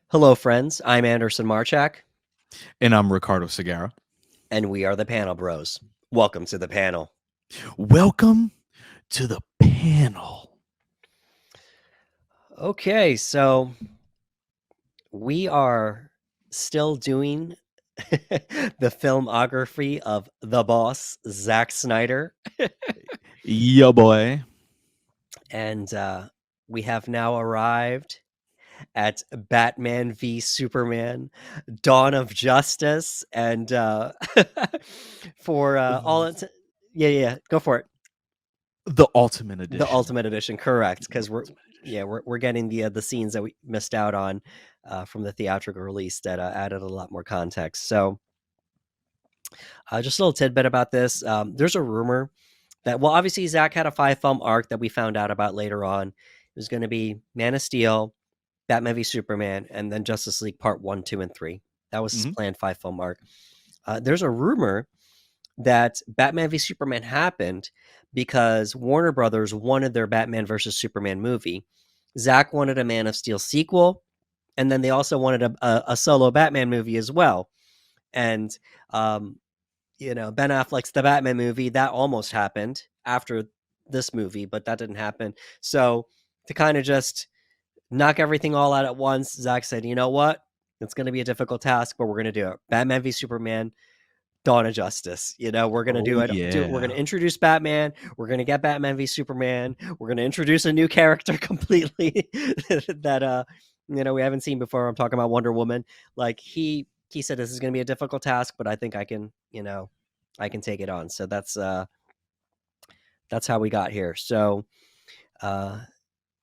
Hello, friends. I'm Anderson Marchak, And I'm Ricardo Segarra. and we are the Panel Bros. Welcome to the panel. Welcome to the panel. Okay, so we are still doing the filmography of the boss, Zack Snyder, Yeah, boy. and we have now arrived at Batman v Superman, Dawn of Justice, and for yeah, go for it. The Ultimate The Edition. Ultimate Edition, correct? The Because Ultimate Edition. we're getting the scenes that we missed out on from the theatrical release that added a lot more context. So, just a little tidbit about this. There's a rumor that, well, obviously Zach had a 5 film arc that we found out about later on. It was going to be Man of Steel, Batman v Superman, and then Justice League Part 1, 2, and 3. That was his Mhm. planned 5 film arc. There's a rumor that Batman v Superman happened because Warner Brothers wanted their Batman versus Superman movie. Zach wanted a Man of Steel sequel, and then they also wanted a solo Batman movie as well. And um, Ben Affleck's The Batman movie that almost happened after this movie, but that didn't happen. So to kind of just knock everything all out at once, Zach said, "You know what? It's going to be a difficult task, but we're going to do it. Batman v Superman, Dawn of Justice. We're gonna Oh, do it. We're gonna yeah. introduce Batman. We're gonna get Batman v Superman. We're gonna introduce a new character completely that we haven't seen before. I'm talking about Wonder Woman. Like he said, this is gonna be a difficult task, but I think I can take it on. So that's how we got here. So uh,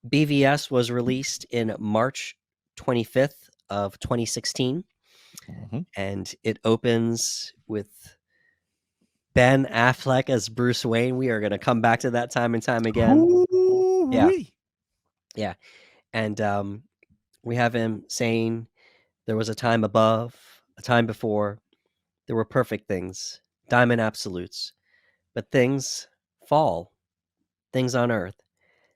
BVS was released in March 25th of 2016, Mhm. and it opens with Ben Affleck as Bruce Wayne. We are going to come back to that time and time again. Yeah, Hoo-wee. yeah. And we have him saying, "There was a time above, a time before. There were perfect things, diamond absolutes. But things fall, things on earth.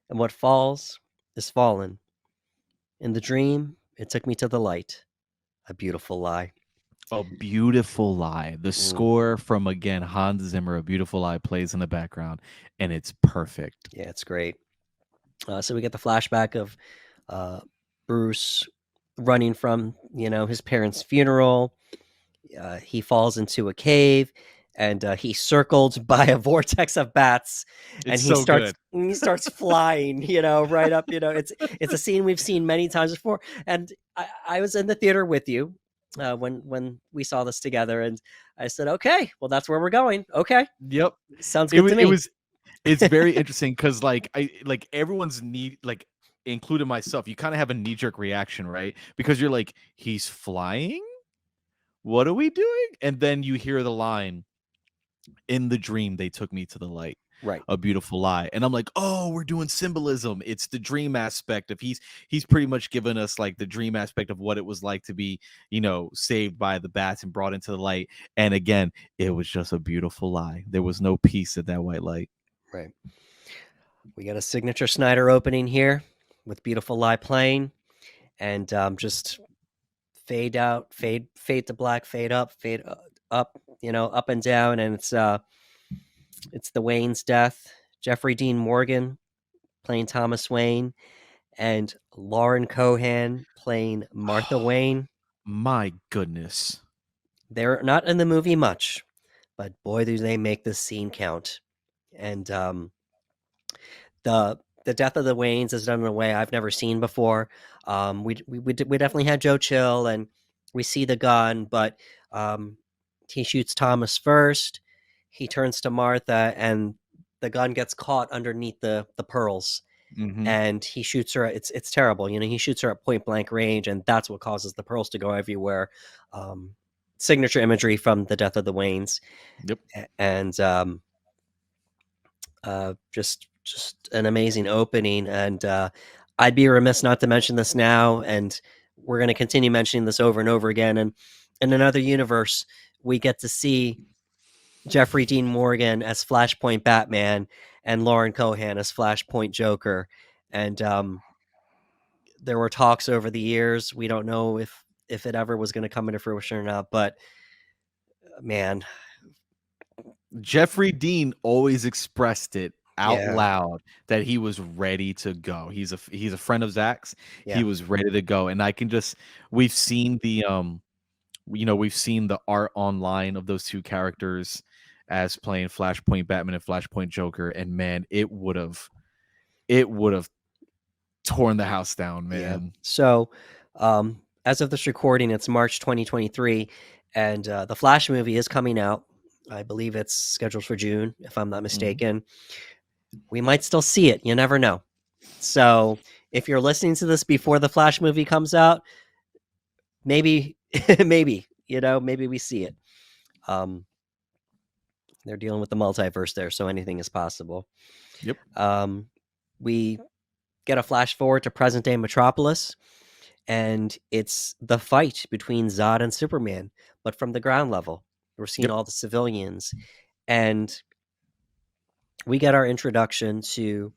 And what falls is fallen. In the dream, it took me to the light. A beautiful lie." A Beautiful Lie. The Mm, score from, again, Hans Zimmer, A Beautiful Lie, plays in the background, and it's perfect. yeah, it's great. So we get the flashback of uh, Bruce running from his parents' funeral. He falls into a cave, and he's circled by a vortex of bats, It's and he so starts good. he starts flying, right up. It's a scene we've seen many times before, and I was in the theater with you when we saw this together, and I said, "Okay, well, that's where we're going. Okay, Yep. sounds It good was to it me." was it's very interesting because everyone's need including myself, you kind of have a knee-jerk reaction, right? Because you're like, he's flying? What are we doing? And then you hear the line, in the dream they took me to the light, Right. a beautiful lie. And I'm like, oh, we're doing symbolism. It's the dream aspect of he's pretty much given us like the dream aspect of what it was like to be, saved by the bats and brought into the light. And again, it was just a beautiful lie. There was no peace at that white light. Right. We got a signature Snyder opening here with Beautiful Lie playing, and just fade out, fade to black, fade up, fade up, up and down, and it's the Wayne's death. Jeffrey Dean Morgan playing Thomas Wayne, and Lauren Cohan playing Martha Wayne. My goodness. They're not in the movie much, but boy, do they make this scene count. And the death of the Waynes is done in a way I've never seen before. We definitely had Joe Chill, and we see the gun, but he shoots Thomas first. He turns to Martha, and the gun gets caught underneath the pearls, Hmm. and he shoots her. It's terrible. He shoots her at point blank range, and that's what causes the pearls to go everywhere. Um, Signature imagery from the death of the Waynes, Yep. and just an amazing opening. And I'd be remiss not to mention this now, and we're going to continue mentioning this over and over again. And in another universe, we get to see Jeffrey Dean Morgan as Flashpoint Batman and Lauren Cohan as Flashpoint Joker. And there were talks over the years. We don't know if it ever was going to come into fruition or not, but man, Jeffrey Dean always expressed it out yeah, loud that he was ready to go. He's a friend of Zach's. yeah, He was ready to go, and I can just we've seen the we've seen the art online of those two characters as playing Flashpoint Batman and Flashpoint Joker, and man, it would have torn the house down, yeah. man. So, as of this recording, it's March 2023, and the Flash movie is coming out. I believe it's scheduled for June, if I'm not mistaken. We might still see it. You never know. So, if you're listening to this before the Flash movie comes out, maybe, maybe we see it. They're dealing with the multiverse there, so anything is possible. Yep. We get a flash forward to present day Metropolis, and it's the fight between Zod and Superman, but from the ground level. We're seeing all the civilians, and we get our introduction to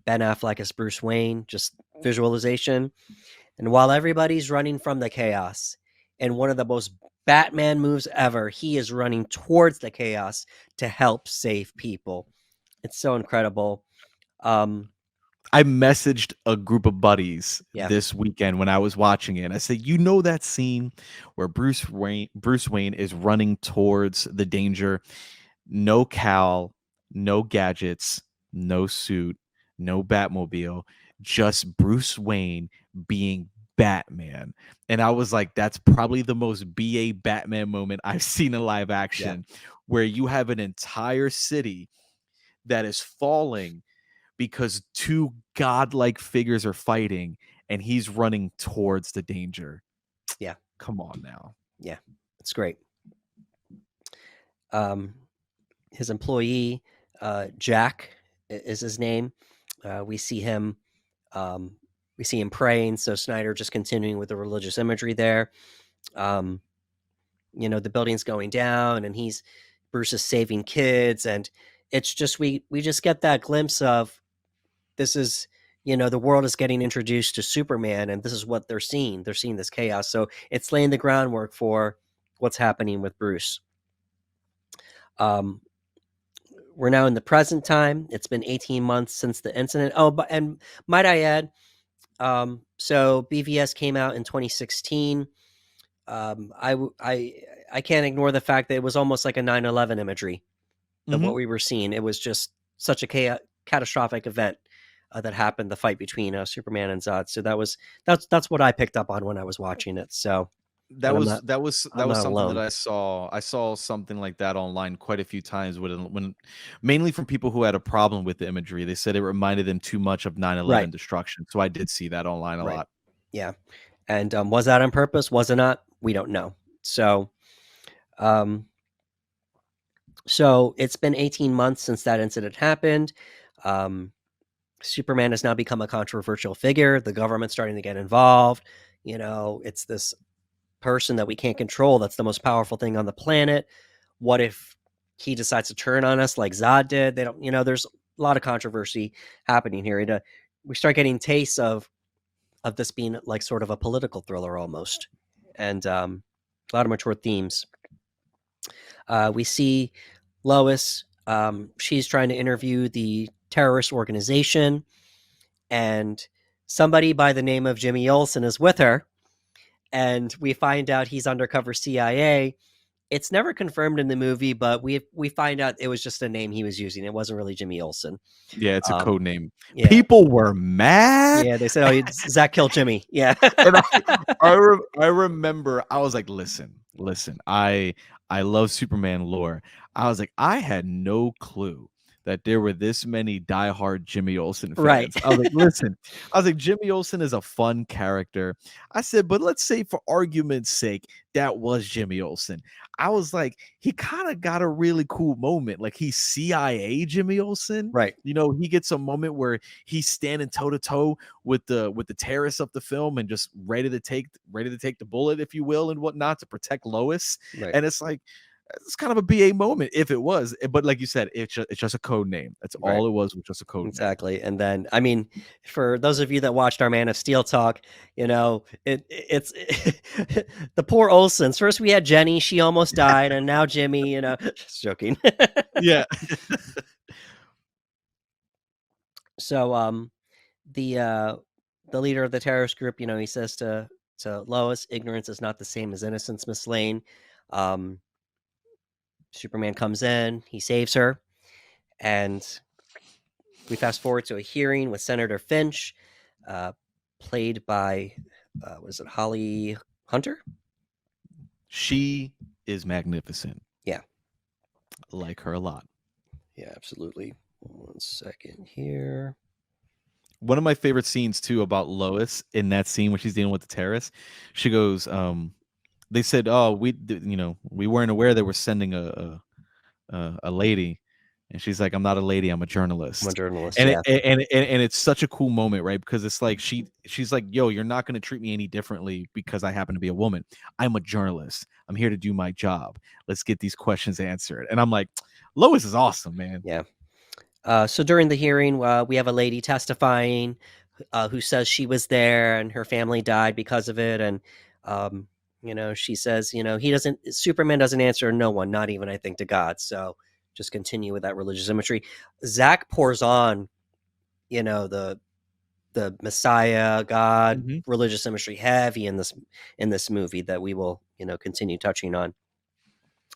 Ben Affleck as Bruce Wayne, just visualization. And while everybody's running from the chaos, and one of the most Batman moves ever, he is running towards the chaos to help save people. It's so incredible. I messaged a group of buddies Yeah. this weekend when I was watching it. I said, "You know that scene where Bruce Wayne is running towards the danger, no cowl, no gadgets, no suit, no Batmobile, just Bruce Wayne being Batman." And I was like, that's probably the most BA Batman moment I've seen in live action, where you have an entire city that is falling because two godlike figures are fighting and he's running towards the danger. Yeah. Come on now. Yeah. It's great. His employee, Jack is his name. We see him praying. So Snyder just continuing with the religious imagery there. The building's going down and Bruce is saving kids. And it's just, we just get that glimpse of, this is, the world is getting introduced to Superman, and this is what they're seeing. They're seeing this chaos. So it's laying the groundwork for what's happening with Bruce. We're now in the present time. It's been 18 months since the incident. Oh, and might I add, so BVS came out in 2016. I can't ignore the fact that it was almost like a 9/11 imagery of what we were seeing. It was just such a catastrophic event that happened, the fight between Superman and Zod. So that's what I picked up on when I was watching it. So That was something alone. that I saw. I saw something like that online quite a few times when mainly from people who had a problem with the imagery. They said it reminded them too much of 9/11 destruction. So I did see that online a lot. Yeah. And was that on purpose? Was it not? We don't know. So so it's been 18 months since that incident happened. Superman has now become a controversial figure. The government's starting to get involved. It's this person that we can't control that's the most powerful thing on the planet. What if he decides to turn on us like Zod did? They don't, there's a lot of controversy happening here. We start getting tastes of this being like sort of a political thriller almost, and a lot of mature themes. We see Lois. She's trying to interview the terrorist organization, and somebody by the name of Jimmy Olsen is with her, and we find out he's undercover CIA. It's never confirmed in the movie, but we find out it was just a name he was using. It wasn't really Jimmy Olsen. Yeah, it's a code name. Yeah. People were mad. Yeah, they said, "Oh, Zach killed Jimmy." Yeah. And I remember I was like, listen, I love Superman lore. I was like, I had no clue that there were this many diehard Jimmy Olsen fans. Right. I was like, listen, Jimmy Olsen is a fun character. I said, but let's say for argument's sake, that was Jimmy Olsen. I was like, he kind of got a really cool moment. Like he's CIA Jimmy Olsen. Right. He gets a moment where he's standing toe to toe with the terrorists of the film and just ready to take the bullet, if you will, and whatnot to protect Lois. Right. And it's like, it's kind of a BA moment if it was, but like you said, it's just a code name. That's Right. all it was just a code name. Exactly. And then, I mean, for those of you that watched our Man of Steel talk, you know, it's the poor Olsens. First we had Jenny, she almost died, and now Jimmy, you know, just joking. Yeah. So the leader of the terrorist group, you know, he says to Lois, ignorance is not the same as innocence, Miss Lane. Superman comes in, he saves her, and we fast forward to a hearing with Senator Finch, played by was it Holly Hunter? She is magnificent. Yeah. Like her a lot. Yeah, absolutely. 1 second here. One of my favorite scenes too about Lois in that scene when she's dealing with the terrorists, she goes, they said, "Oh, we weren't aware they were sending a lady," and she's like, "I'm not a lady, I'm a journalist." I'm a journalist. And Yeah. and it's such a cool moment, right? Because it's like she's like, "Yo, you're not going to treat me any differently because I happen to be a woman. I'm a journalist. I'm here to do my job. Let's get these questions answered." And I'm like, Lois is awesome, man. Yeah. So during the hearing, we have a lady testifying who says she was there and her family died because of it. And, you know, she says, you know, Superman doesn't answer no one, not even, I think, to God. So just continue with that religious imagery. Zack pours on, you know, the Messiah, God, Mm-hmm. religious imagery heavy in this movie that we will, you know, continue touching on.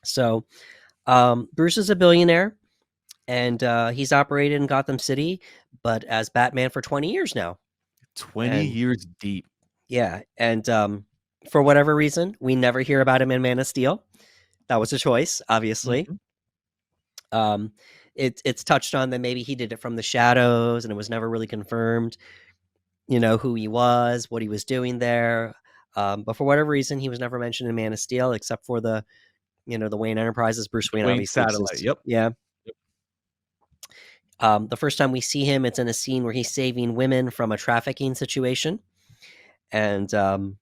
So Bruce is a billionaire. And he's operated in Gotham City, but as Batman for 20 years now. 20 years deep. Yeah, and for whatever reason, we never hear about him in Man of Steel. That was a choice, obviously. Mm-hmm. It's touched on that maybe he did it from the shadows, and it was never really confirmed, you know, who he was, what he was doing there. But for whatever reason, he was never mentioned in Man of Steel, except for the Wayne Enterprises. Bruce Wayne Wayne obviously Satellite. exists. Yep. Yeah. The first time we see him, it's in a scene where he's saving women from a trafficking situation. And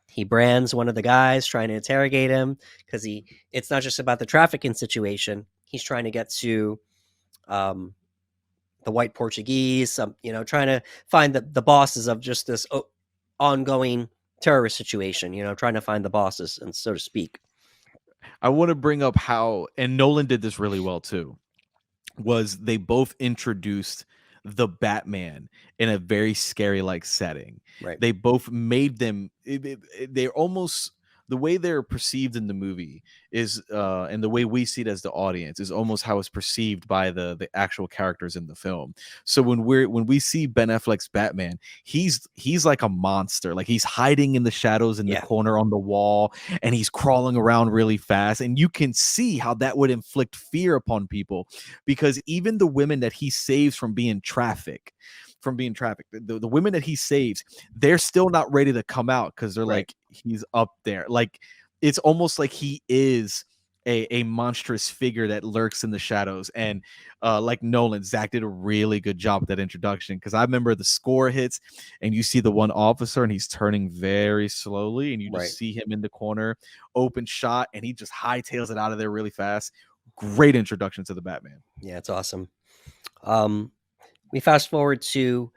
he brands one of the guys trying to interrogate him because it's not just about the trafficking situation. He's trying to get to the white Portuguese, trying to find the bosses of just this ongoing terrorist situation, trying to find the bosses, and so to speak. I want to bring up how, and Nolan did this really well too, was they both introduced the Batman in a very scary like setting. Right. They both made them, they're almost, the way they're perceived in the movie is and the way we see it as the audience is almost how it's perceived by the actual characters in the film. So when we see Ben Affleck's Batman, he's like a monster. Like he's hiding in the shadows in the corner on the wall, and he's crawling around really fast, and you can see how that would inflict fear upon people, because even the women that he saves from being trafficked, the women that he saves, they're still not ready to come out because they're like, he's up there. Like it's almost like he is a monstrous figure that lurks in the shadows. And like Nolan, Zach did a really good job with that introduction, because I remember the score hits and you see the one officer and he's turning very slowly, and you just see him in the corner, open shot, and he just hightails it out of there really fast. Great introduction to the Batman. Yeah, it's awesome. We fast forward to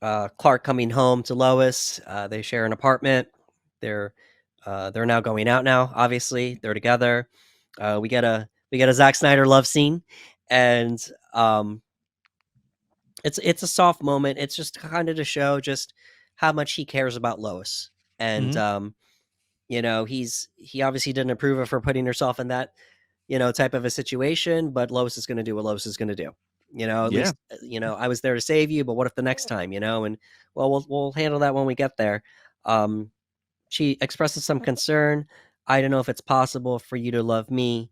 Clark coming home to Lois. They share an apartment. They're now going out now. Obviously, they're together. We get a Zack Snyder love scene, and it's a soft moment. It's just kind of to show just how much he cares about Lois, and he obviously didn't approve of her putting herself in that type of a situation, but Lois is going to do what Lois is going to do. At least, I was there to save you, but what if the next time, and well, we'll handle that when we get there. She expresses some concern. I don't know if it's possible for you to love me,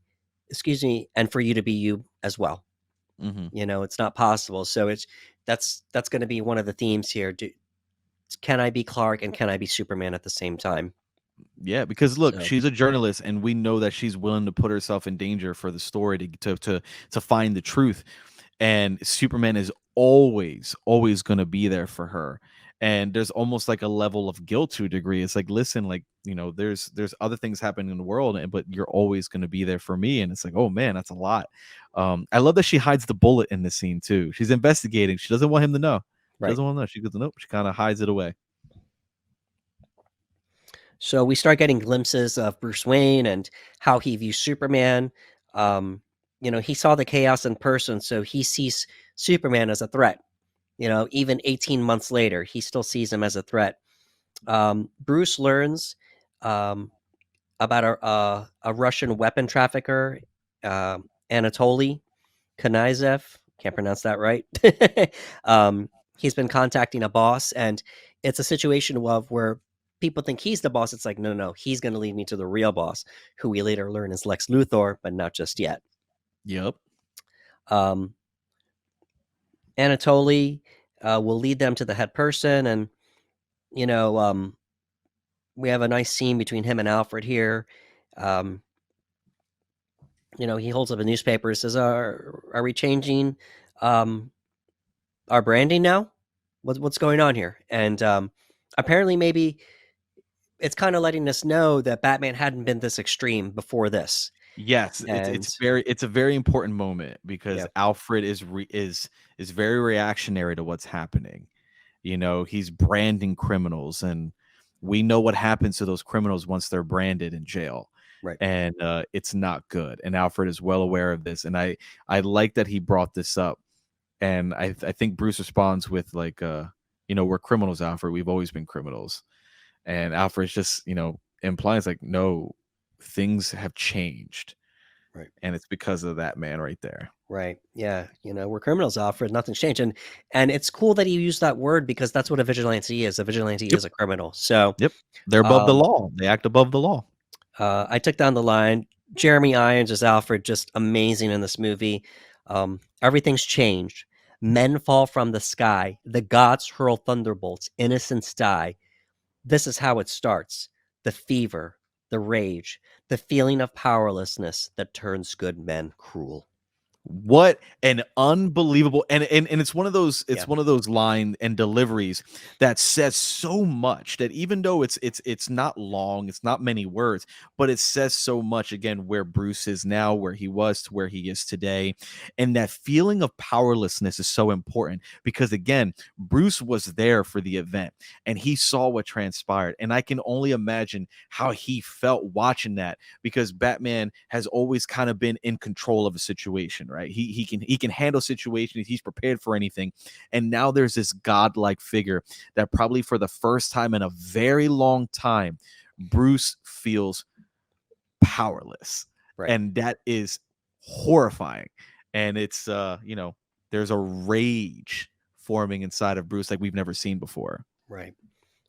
and for you to be you as well. It's not possible. So that's going to be one of the themes here. Can I be Clark and can I be Superman at the same time? Yeah, because look, she's a journalist, and we know that she's willing to put herself in danger for the story to find the truth. And Superman is always going to be there for her. And there's almost like a level of guilt to a degree. It's like, listen, like, there's other things happening in the world, but you're always going to be there for me. And it's like, oh man, that's a lot. I love that she hides the bullet in the scene too. She's investigating. She doesn't want him to know. She Right. doesn't want to know. She goes, nope. She kind of hides it away. So we start getting glimpses of Bruce Wayne and how he views Superman. He saw the chaos in person, so he sees Superman as a threat. Even 18 months later, he still sees him as a threat. Bruce learns about a Russian weapon trafficker, Anatoli Knightmare. Can't pronounce that right. He's been contacting a boss, and it's a situation of where people think he's the boss. It's like, no, he's going to lead me to the real boss, who we later learn is Lex Luthor, but not just yet. Yep. Anatoli will lead them to the head person, and we have a nice scene between him and Alfred here. He holds up a newspaper and says, are we changing our branding now? What's going on here? And apparently maybe it's kind of letting us know that Batman hadn't been this extreme before this. Yes, it's a very important moment because Alfred is very reactionary to what's happening. He's branding criminals, and we know what happens to those criminals once they're branded in jail. Right. And it's not good. And Alfred is well aware of this. And I like that he brought this up. And I think Bruce responds with like, we're criminals, Alfred. We've always been criminals. And Alfred's just, implies like, no, things have changed. Right. And it's because of that man right there. Right. Yeah. We're criminals, Alfred. Nothing's changed. And it's cool that he used that word because that's what a vigilante is. A vigilante is a criminal. So they're above the law. They act above the law. I took down the line. Jeremy Irons as Alfred, just amazing in this movie. Everything's changed. Men fall from the sky. The gods hurl thunderbolts. Innocents die. This is how it starts. The fever, the rage, the feeling of powerlessness that turns good men cruel. What an unbelievable and it's one of those one of those line and deliveries that says so much, that even though it's not long, it's not many words, but it says so much, again, where Bruce is now, where he was to where he is today. And that feeling of powerlessness is so important because, again, Bruce was there for the event and he saw what transpired, and I can only imagine how he felt watching that, because Batman has always kind of been in control of a situation, right? He can handle situations. He's prepared for anything. And now there's this godlike figure that probably for the first time in a very long time, Bruce feels powerless. Right. And that is horrifying. And it's, there's a rage forming inside of Bruce like we've never seen before. Right.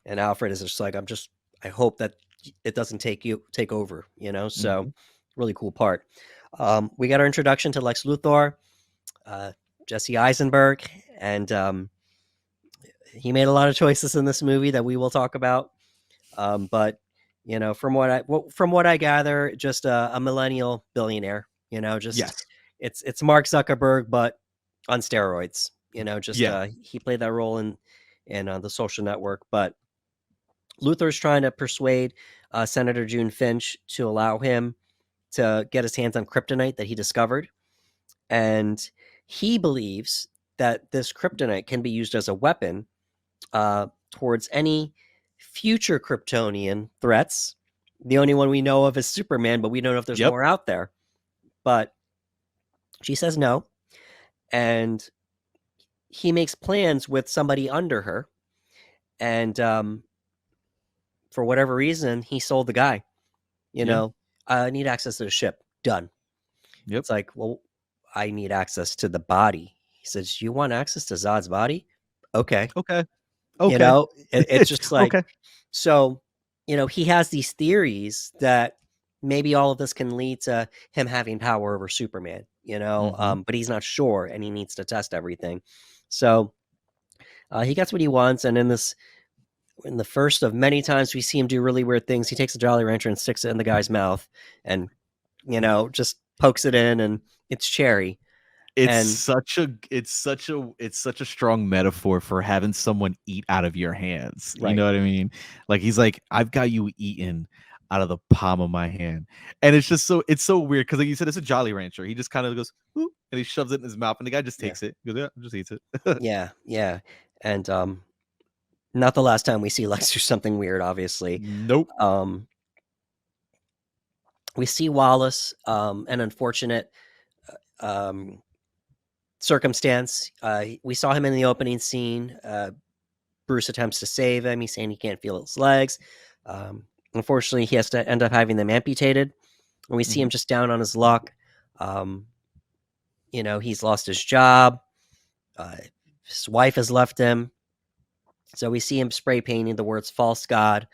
And Alfred is just like, I hope that it doesn't take over, so really cool part. We got our introduction to Lex Luthor, Jesse Eisenberg, and he made a lot of choices in this movie that we will talk about. But from what I gather, just a millennial billionaire. It's Mark Zuckerberg, but on steroids. He played that role in the Social Network. But Luthor's trying to persuade Senator June Finch to allow him to get his hands on kryptonite that he discovered. And he believes that this kryptonite can be used as a weapon towards any future Kryptonian threats. The only one we know of is Superman, but we don't know if there's more out there. But she says no. And he makes plans with somebody under her. And for whatever reason, he sold the guy. I need access to the ship. Done. It's like, well, I need access to the body. He says, you want access to Zod's body? Okay. It's just like, so, he has these theories that maybe all of this can lead to him having power over Superman, but he's not sure and he needs to test everything. So he gets what he wants. And in the first of many times we see him do really weird things, he takes a Jolly Rancher and sticks it in the guy's mouth and, just pokes it in, and it's cherry. And it's such a strong metaphor for having someone eat out of your hands. You right. know what I mean? Like he's like, I've got you eaten out of the palm of my hand. And it's so weird because like you said, it's a Jolly Rancher. He just kind of goes, "Ooh," and he shoves it in his mouth, and the guy just Yeah. takes it. He goes, yeah, just eats it. Yeah. Yeah. And not the last time we see Lex do something weird, obviously. Nope. Um we see Wallace, an unfortunate um circumstance. We saw him in the opening scene. Bruce attempts to save him. He's saying he can't feel his legs. Unfortunately, he has to end up having them amputated. And we see Mhm. him just down on his luck. Um, he's lost his job. Uh, his wife has left him. So we see him spray painting the words false god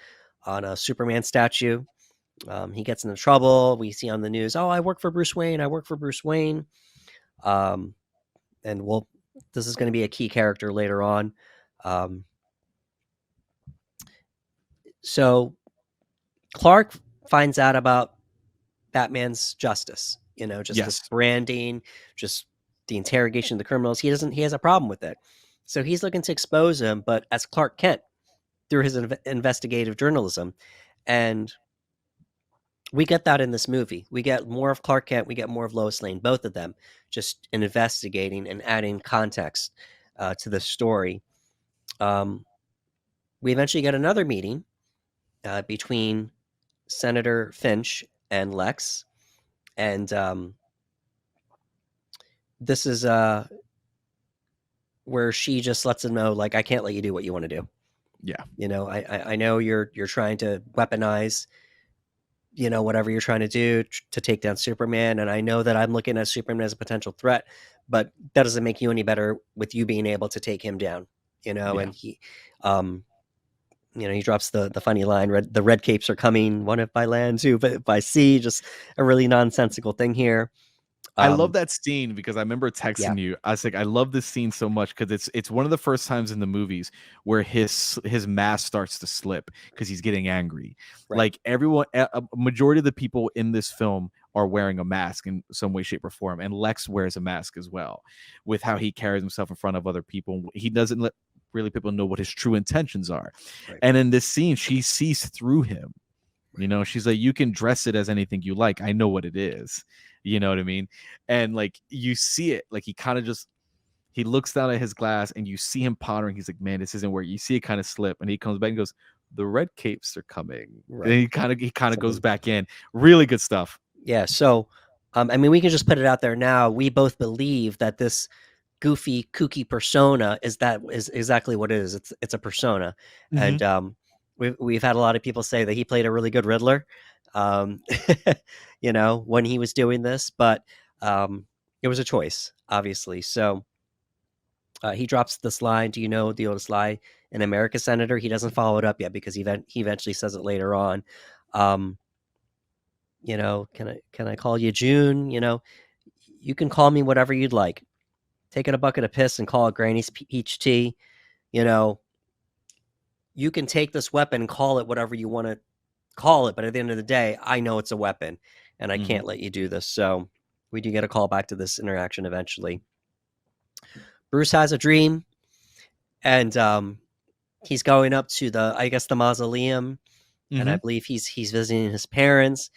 on a Superman statue. He gets into trouble. We see on the news, oh, I work for Bruce Wayne. I work for Bruce Wayne. Um, and this is going to be a key character later on. Um, so Clark finds out about Batman's justice, just this Yes. branding, just the interrogation of the criminals. He has a problem with it. So he's looking to expose him, but as Clark Kent through his investigative journalism. And we get that in this movie. We get more of Clark Kent, we get more of Lois Lane, both of them just investigating and adding context to the story. We eventually get another meeting between Senator Finch and Lex. And this is where she just lets him know, like, I can't let you do what you want to do. Yeah. I know you're trying to weaponize, whatever you're trying to do to take down Superman, and I know that I'm looking at Superman as a potential threat, but that doesn't make you any better with you being able to take him down. Yeah. And um, he drops the funny line, the red capes are coming, one if by land, two but by sea, just a really nonsensical thing here. I love Um, that scene because I remember yeah, texting you. I was like, I love this scene so much because it's one of the first times in the movies where his mask starts to slip because he's getting angry. right, Like everyone, a majority of the people in this film are wearing a mask in some way, shape, or form, and Lex wears a mask as well. With how he carries himself in front of other people, he doesn't let really people know what his true intentions are. right. And in this scene, she sees through him. She's like, you can dress it as anything you like. I know what it is. You know what I mean? And like you see it, like he kind of just he looks down at his glass and you see him pondering. He's like, man, this isn't where you see it kind of slip. And he comes back and goes, the red capes are coming. And Right. he kind of goes Something. back in. Really good stuff. Yeah. So, I mean, we can just put it out there now. We both believe that this goofy, kooky persona is exactly what it is. It's a persona, Mm-hmm. and we've had a lot of people say that he played a really good Riddler, um, when he was doing this, but it was a choice, obviously. So he drops this line. Do you know the oldest lie in America, Senator? He doesn't follow it up yet because he eventually says it later on. Um, can I call you June? You can call me whatever you'd like. Taking a bucket of piss and call it Granny's peach tea. You know, you can take this weapon and call it whatever you want to call it, but at the end of the day, I know it's a weapon, and I Mm-hmm. can't let you do this. So we do get a call back to this interaction eventually. Bruce has a dream, and he's going up to the mausoleum, and I Mm-hmm. believe he's visiting his parents.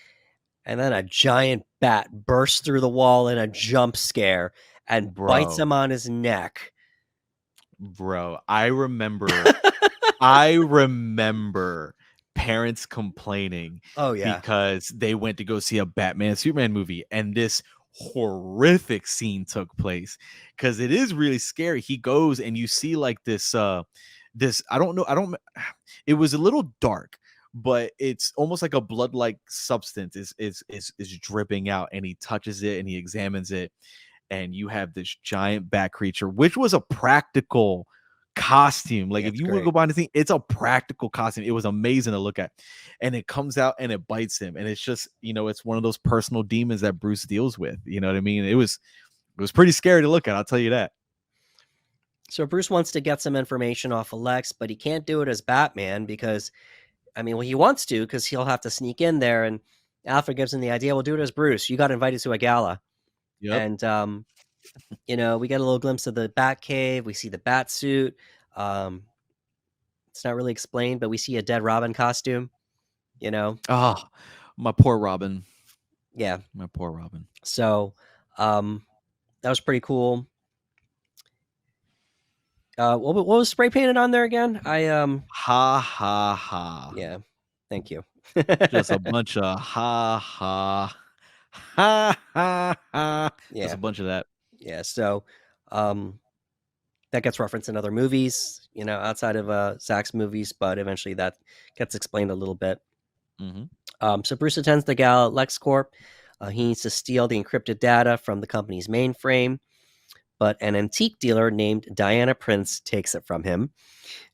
And then a giant bat bursts through the wall in a jump scare and bites Bro, him on his neck. bro, I remember parents complaining Oh yeah, because they went to go see a Batman Superman movie and this horrific scene took place because it is really scary. He goes and you see like this I don't know, I don't it was a little dark, but it's almost like a blood-like substance is dripping out, and he touches it and he examines it, and you have this giant bat creature, which was a practical costume. Like yeah, if it's you would great. go behind the thing, it's a practical costume. It was amazing to look at. And it comes out and it bites him. And it's just, it's one of those personal demons that Bruce deals with. You know what I mean? It was pretty scary to look at, I'll tell you that. So Bruce wants to get some information off of Lex, but he can't do it as Batman because, I mean, well, he wants to because he'll have to sneak in there. And Alfred gives him the idea, we'll do it as Bruce. You got invited to a gala. Yep. And You know, we get a little glimpse of the Bat Cave. We see the Bat suit. It's not really explained, but we see a dead Robin costume. You know, Oh, my poor Robin. yeah. My poor Robin. So that was pretty cool. What was spray painted on there again? Ha ha ha. Yeah. Thank you. Just a bunch of ha ha. Ha ha ha. Just Yeah. a bunch of that. Yeah. So that gets referenced in other movies, you know, outside of Zack's movies, but eventually that gets explained a little bit. So Bruce attends the Gala LexCorp. He needs to steal the encrypted data from the company's mainframe, but an antique dealer named Diana Prince takes it from him.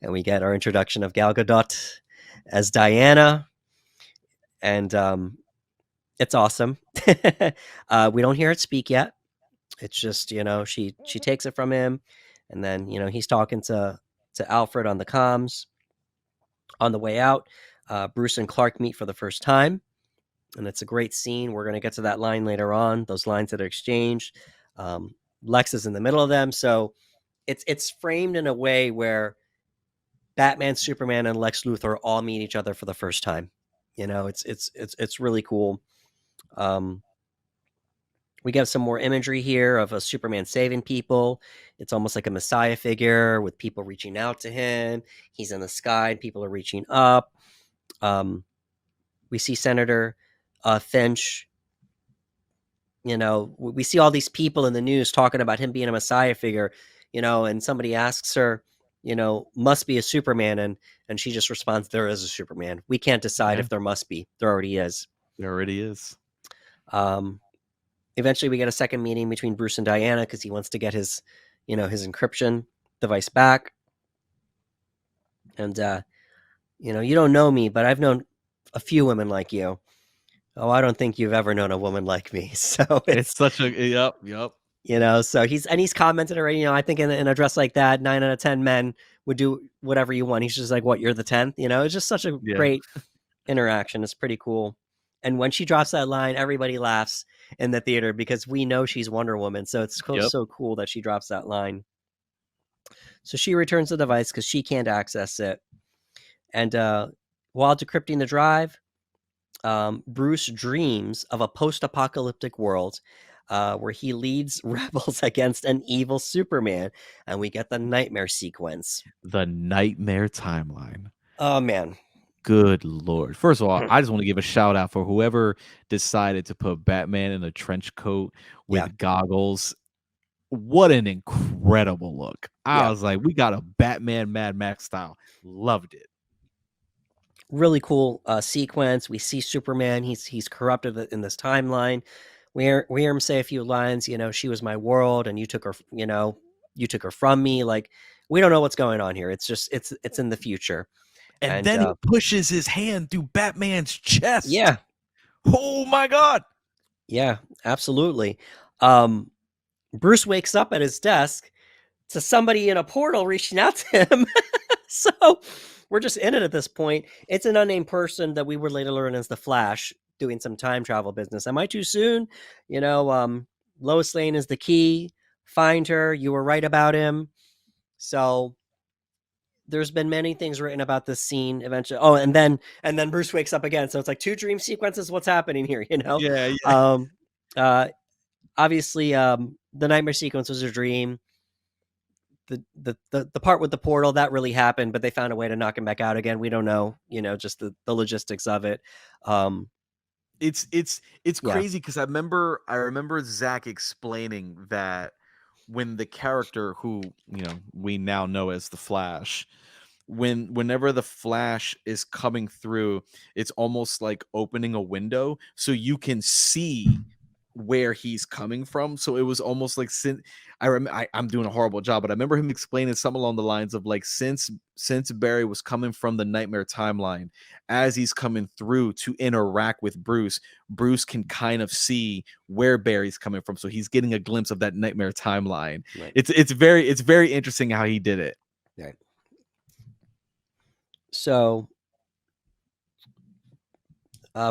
And we get our introduction of Gal Gadot as Diana. And it's awesome. We don't hear it speak yet. It's just, you know, she takes it from him, and then, you know, he's talking to Alfred on the comms. On the way out, Bruce and Clark meet for the first time, and it's a great scene. We're going to get to that line later on. Those lines that are exchanged. Lex is in the middle of them, so it's framed in a way where Batman, Superman, and Lex Luthor all meet each other for the first time. You know, it's really cool. We get some more imagery here of a Superman saving people. It's almost like a messiah figure with people reaching out to him. He's in the sky and people are reaching up. We see Senator Finch. You know, we see all these people in the news talking about him being a messiah figure, you know, and somebody asks her, you know, must be a Superman. And she just responds, there is a Superman. We can't decide if there must be. There already is. There already is. Eventually we get a second meeting between Bruce and Diana because he wants to get his, you know, his encryption device back. And you know, you don't know me, but I've known a few women like you. Oh, I don't think you've ever known a woman like me. So It's such a yep. you know, so he's commented already, you know, I think in a dress like that, 9 out of 10 men would do whatever you want. He's just like, what, you're the 10th? You know, it's just such a Yeah. great interaction. It's pretty cool. And when she drops that line, everybody laughs in the theater because we know she's Wonder Woman. So it's so cool that she drops that line. So she returns the device because she can't access it. And while decrypting the drive, Bruce dreams of a post-apocalyptic world where he leads rebels against an evil Superman. And we get the Knightmare Sequence. The Knightmare timeline. Oh, man. Good Lord. First of all, I just want to give a shout out for whoever decided to put Batman in a trench coat with goggles. What an incredible look. I was like, we got a Batman Mad Max style. Loved it. Really cool sequence. We see Superman. He's corrupted in this timeline. We hear him say a few lines, you know, she was my world and you took her, you know, you took her from me. Like, we don't know what's going on here. It's just, it's in the future. And then he pushes his hand through Batman's chest. Yeah. Oh my God. Yeah, absolutely. Bruce wakes up at his desk to somebody in a portal reaching out to him. So we're just in it at this point. It's an unnamed person that we would later learn as the Flash doing some time travel business. Am I too soon? You know, Lois Lane is the key. Find her. You were right about him. So there's been many things written about this scene eventually. Oh, and then Bruce wakes up again. So it's like two dream sequences. What's happening here? You know? Yeah. Obviously, the Knightmare Sequence was a dream. The part with the portal that really happened, but they found a way to knock him back out again. We don't know, you know, just the logistics of it. It's crazy because I remember Zack explaining that when the character who, you know, we now know as the Flash, whenever the Flash is coming through, it's almost like opening a window so you can see where he's coming from. So it was almost like, I'm doing a horrible job, but I remember him explaining something along the lines of like, since Barry was coming from the Nightmare timeline, as he's coming through to interact with Bruce can kind of see where Barry's coming from. So he's getting a glimpse of that Nightmare timeline. Right. It's very interesting how he did it. Right. So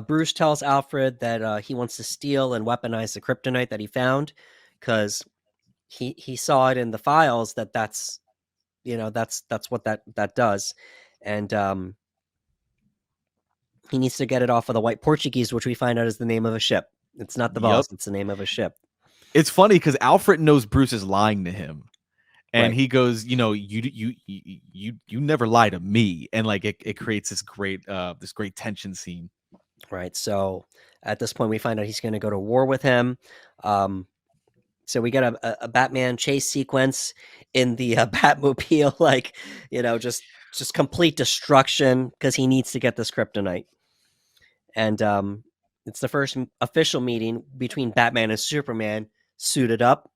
Bruce tells Alfred that he wants to steal and weaponize the kryptonite that he found because he saw it in the files that's what that does, and he needs to get it off of the White Portuguese, which we find out is the name of a ship. It's not the Yep. boss; it's the name of a ship. It's funny because Alfred knows Bruce is lying to him, and Right. he goes, you never lie to me, and like it creates this great tension scene. Right. So at this point, we find out he's going to go to war with him. So we get a Batman chase sequence in the Batmobile, like just complete destruction because he needs to get this kryptonite. And it's the first official meeting between Batman and Superman suited up.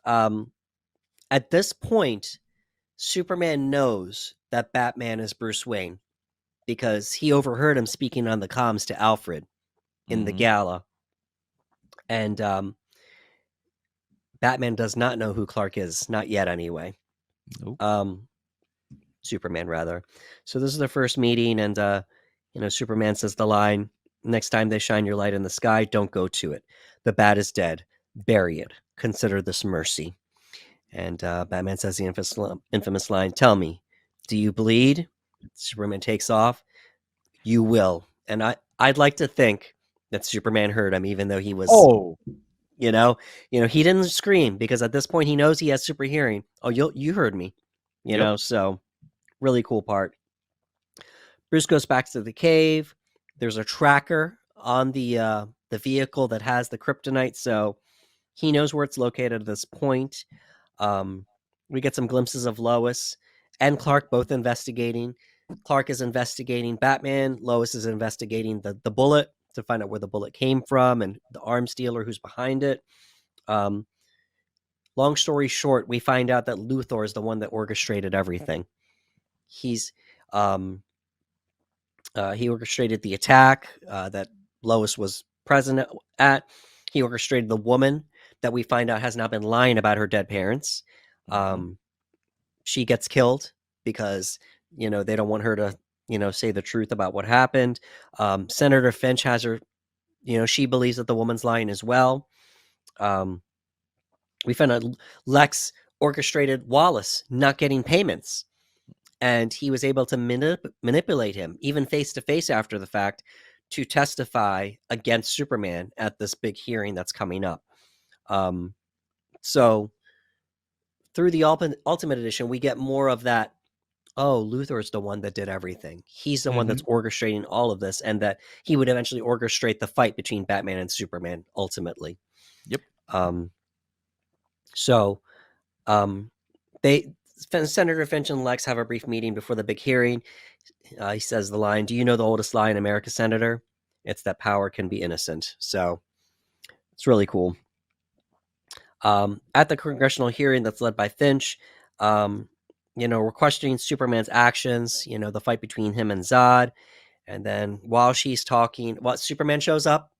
At this point, Superman knows that Batman is Bruce Wayne because he overheard him speaking on the comms to Alfred in the Gala. And Batman does not know who Clark is, not yet anyway. Nope. Superman, rather. So this is their first meeting, and Superman says the line, "Next time they shine your light in the sky, don't go to it. The bat is dead. Bury it. Consider this mercy." And Batman says the infamous line, "Tell me, do you bleed?" Superman takes off. "You will." And I'd like to think that Superman heard him, even though he was, he didn't scream, because at this point he knows he has super hearing. Oh, you heard me, so really cool part. Bruce goes back to the cave. There's a tracker on the vehicle that has the kryptonite, so he knows where it's located at this point. We get some glimpses of Lois and Clark both investigating. Clark is investigating Batman. Lois is investigating the bullet to find out where the bullet came from and the arms dealer who's behind it. Long story short, we find out that Luthor is the one that orchestrated everything. He's he orchestrated the attack that Lois was present at. He orchestrated the woman that we find out has now been lying about her dead parents. She gets killed because they don't want her to say the truth about what happened. Senator Finch has her, she believes that the woman's lying as well. We found out Lex orchestrated Wallace not getting payments, and he was able to manipulate him, even face to face after the fact, to testify against Superman at this big hearing that's coming up. So through the Ultimate Edition, we get more of that. Oh, Luthor's the one that did everything. He's the one that's orchestrating all of this, and that he would eventually orchestrate the fight between Batman and Superman ultimately. Yep. So Senator Finch and Lex have a brief meeting before the big hearing. He says the line, "Do you know the oldest lie in America, Senator? It's that power can be innocent." So it's really cool. At the congressional hearing that's led by Finch, we're questioning Superman's actions, the fight between him and Zod. And then while she's talking, Superman shows up.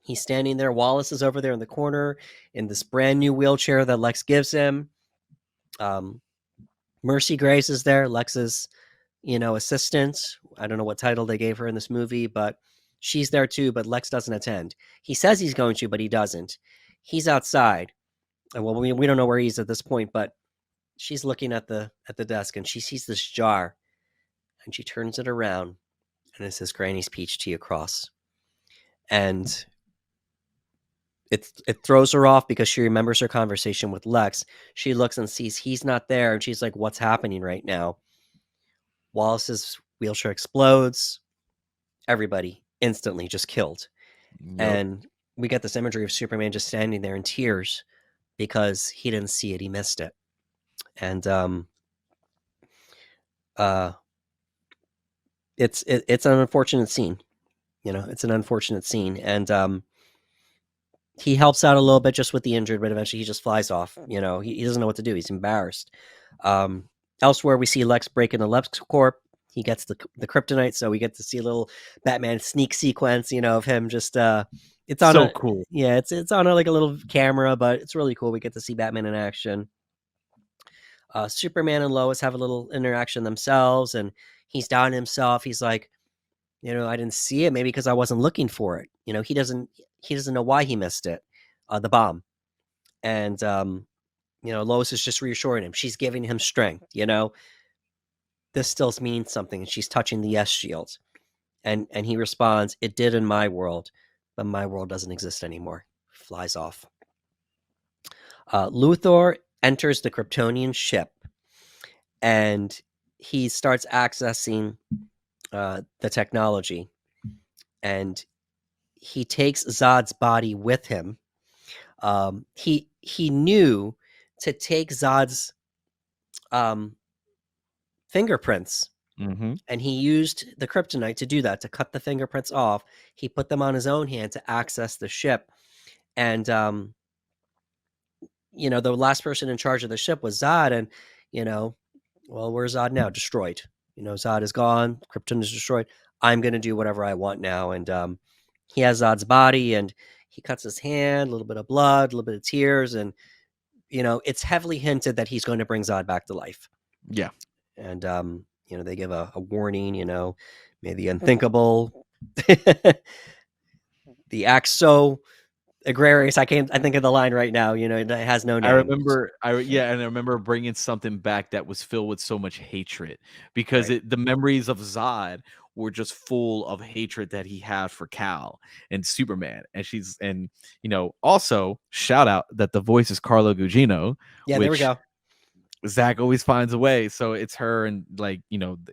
He's standing there. Wallace is over there in the corner in this brand new wheelchair that Lex gives him. Mercy Grace is there, Lex's, assistant. I don't know what title they gave her in this movie, but she's there too, but Lex doesn't attend. He says he's going to, but he doesn't. He's outside. Well, we don't know where he's at this point, but she's looking at the desk and she sees this jar and she turns it around and it says Granny's Peach Tea across. And it throws her off because she remembers her conversation with Lex. She looks and sees he's not there, and she's like, "What's happening right now?" Wallace's wheelchair explodes. Everybody instantly just killed. Yep. And we get this imagery of Superman just standing there in tears because he didn't see it. He missed it. And it's an unfortunate scene. It's an unfortunate scene. And he helps out a little bit just with the injured, but eventually he just flies off. He doesn't know what to do. He's embarrassed. Elsewhere, we see Lex break into LexCorp. He gets the kryptonite, so we get to see a little Batman sneak sequence, of him just. It's on so cool. Yeah, it's on like a little camera, but it's really cool. We get to see Batman in action. Superman and Lois have a little interaction themselves, and he's down himself. He's like, I didn't see it, maybe because I wasn't looking for it. He doesn't know why he missed it, the bomb. And Lois is just reassuring him. She's giving him strength. This still means something. And she's touching the S shield. And he responds, "It did in my world, but my world doesn't exist anymore." Flies off. Luthor enters the Kryptonian ship, and he starts accessing the technology, and he takes Zod's body with him. He knew to take Zod's fingerprints, and he used the kryptonite to do that, to cut the fingerprints off. He put them on his own hand to access the ship, and the last person in charge of the ship was Zod, and well, where's Zod now? Destroyed. Zod is gone. Krypton is destroyed. I'm going to do whatever I want now. And he has Zod's body, and he cuts his hand, a little bit of blood, a little bit of tears. And, it's heavily hinted that he's going to bring Zod back to life. Yeah. And, they give a warning, may the unthinkable, the act so egregious. I think of the line right now, it has no name. I remember bringing something back that was filled with so much hatred, because Right. the memories of Zod were just full of hatred that he had for Kal and Superman. And also shout out that the voice is Carla Gugino. Yeah, there we go. Zach always finds a way. So it's her, and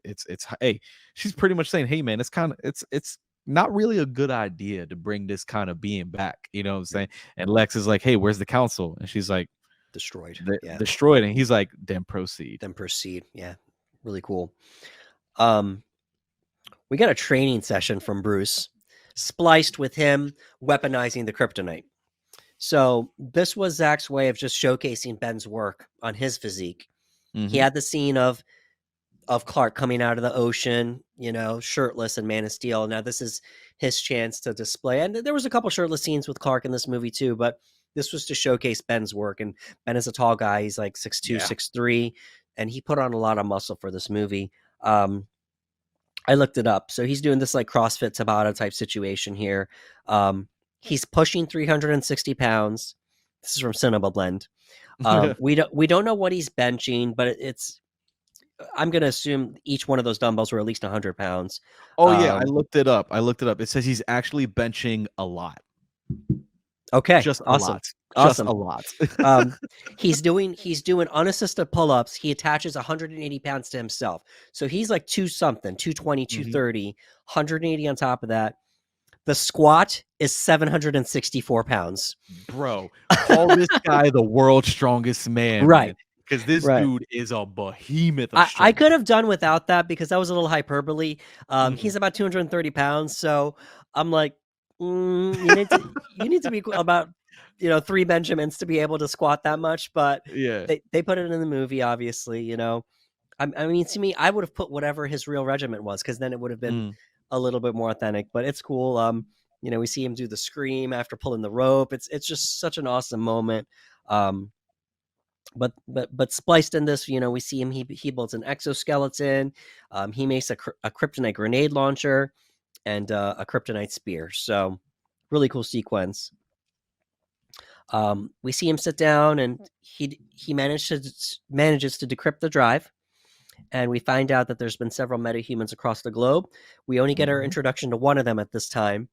it's hey, she's pretty much saying, hey man, it's not really a good idea to bring this kind of being back. You know what I'm saying? And Lex is like, hey, where's the council? And she's like, destroyed. Destroyed. And he's like, then proceed. Yeah. Really cool. We got a training session from Bruce, spliced with him weaponizing the kryptonite. So this was Zach's way of just showcasing Ben's work on his physique. He had the scene of Clark coming out of the ocean, shirtless in Man of Steel. Now this is his chance to display. And there was a couple shirtless scenes with Clark in this movie too, but this was to showcase Ben's work. And Ben is a tall guy. He's like 6'2", 6'3", and he put on a lot of muscle for this movie. I looked it up. So he's doing this like CrossFit Tabata type situation here. He's pushing 360 pounds. This is from Cinema Blend. We don't know what he's benching, but I'm going to assume each one of those dumbbells were at least 100 pounds. Oh yeah, I looked it up. It says he's actually benching a lot. Okay, just awesome. Just a lot. He's doing unassisted pull-ups. He attaches 180 pounds to himself. So he's like 220, 230, 180 on top of that. The squat is 764 pounds. Bro, call this guy the world's strongest man. Right. Because this dude is a behemoth. I could have done without that because that was a little hyperbole. He's about 230 pounds. So I'm like, you need to be about 3 Benjamins to be able to squat that much. But yeah, they put it in the movie, obviously. I mean, to me, I would have put whatever his real regiment was, because then it would have been a little bit more authentic. But it's cool. We see him do the scream after pulling the rope. It's just such an awesome moment. But spliced in this, we see him. He builds an exoskeleton. He makes a kryptonite grenade launcher and a kryptonite spear. So really cool sequence. We see him sit down, and he manages to decrypt the drive, and we find out that there's been several metahumans across the globe. We only get our introduction to one of them at this time,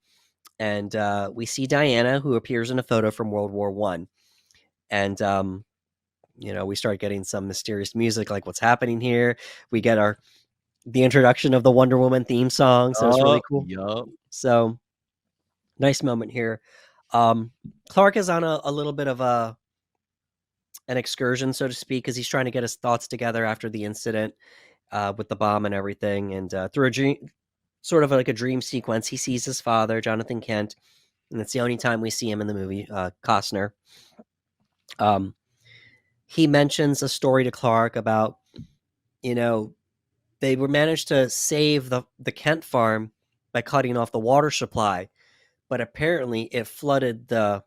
and we see Diana, who appears in a photo from World War I. And we start getting some mysterious music, like what's happening here. We get the introduction of the Wonder Woman theme song, so it's really cool. Yep. So nice moment here. Clark is on a little bit of an excursion, so to speak, because he's trying to get his thoughts together after the incident with the bomb and everything. And through a dream, sort of like a dream sequence, he sees his father, Jonathan Kent, and it's the only time we see him in the movie, Costner. He mentions a story to Clark about, they were managed to save the Kent farm by cutting off the water supply, but apparently it flooded the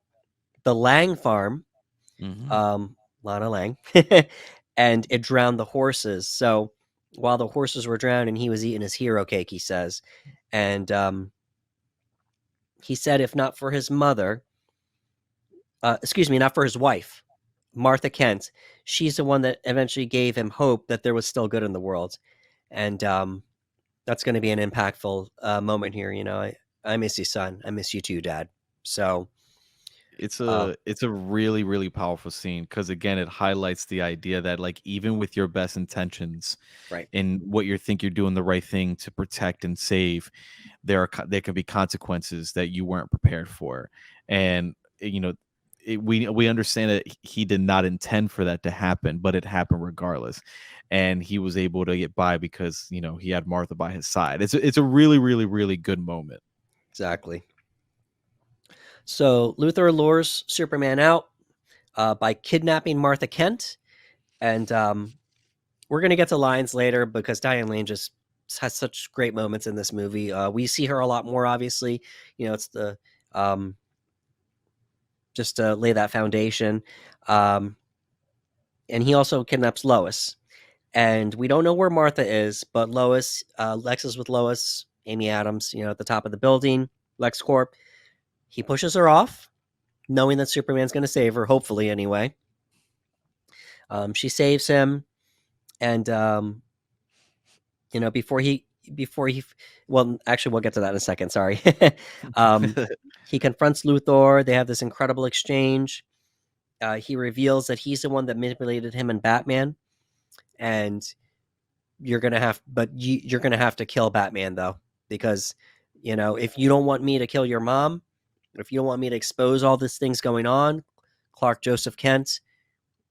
Lang farm, Lana Lang, and it drowned the horses. So while the horses were drowning, he was eating his hero cake, he says. And he said if not for his mother, not for his wife, Martha Kent, she's the one that eventually gave him hope that there was still good in the world, and that's going to be an impactful moment here. I miss you, son. I miss you too, Dad. So, It's uh, a really, really powerful scene because again, it highlights the idea that like even with your best intentions right, and what you think you're doing the right thing to protect and save, there can be consequences that you weren't prepared for, and we understand that he did not intend for that to happen, but it happened regardless, and he was able to get by because he had Martha by his side. It's a really, really, really good moment. exactly. So Luthor lures Superman out by kidnapping Martha Kent, and we're gonna get to lines later because Diane Lane just has such great moments in this movie. We see her a lot more, obviously. It's the just to lay that foundation. Um, and he also kidnaps Lois. And we don't know where Martha is, but Lex is with Lois, Amy Adams, at the top of the building, LexCorp. He pushes her off, knowing that Superman's going to save her, hopefully, anyway. She saves him, and before he, well, actually, we'll get to that in a second. Sorry. um, he confronts Luthor. They have this incredible exchange. He reveals that he's the one that manipulated him and Batman, and you're gonna have to kill Batman though, because if you don't want me to kill your mom, if you don't want me to expose all these things going on, Clark Joseph Kent,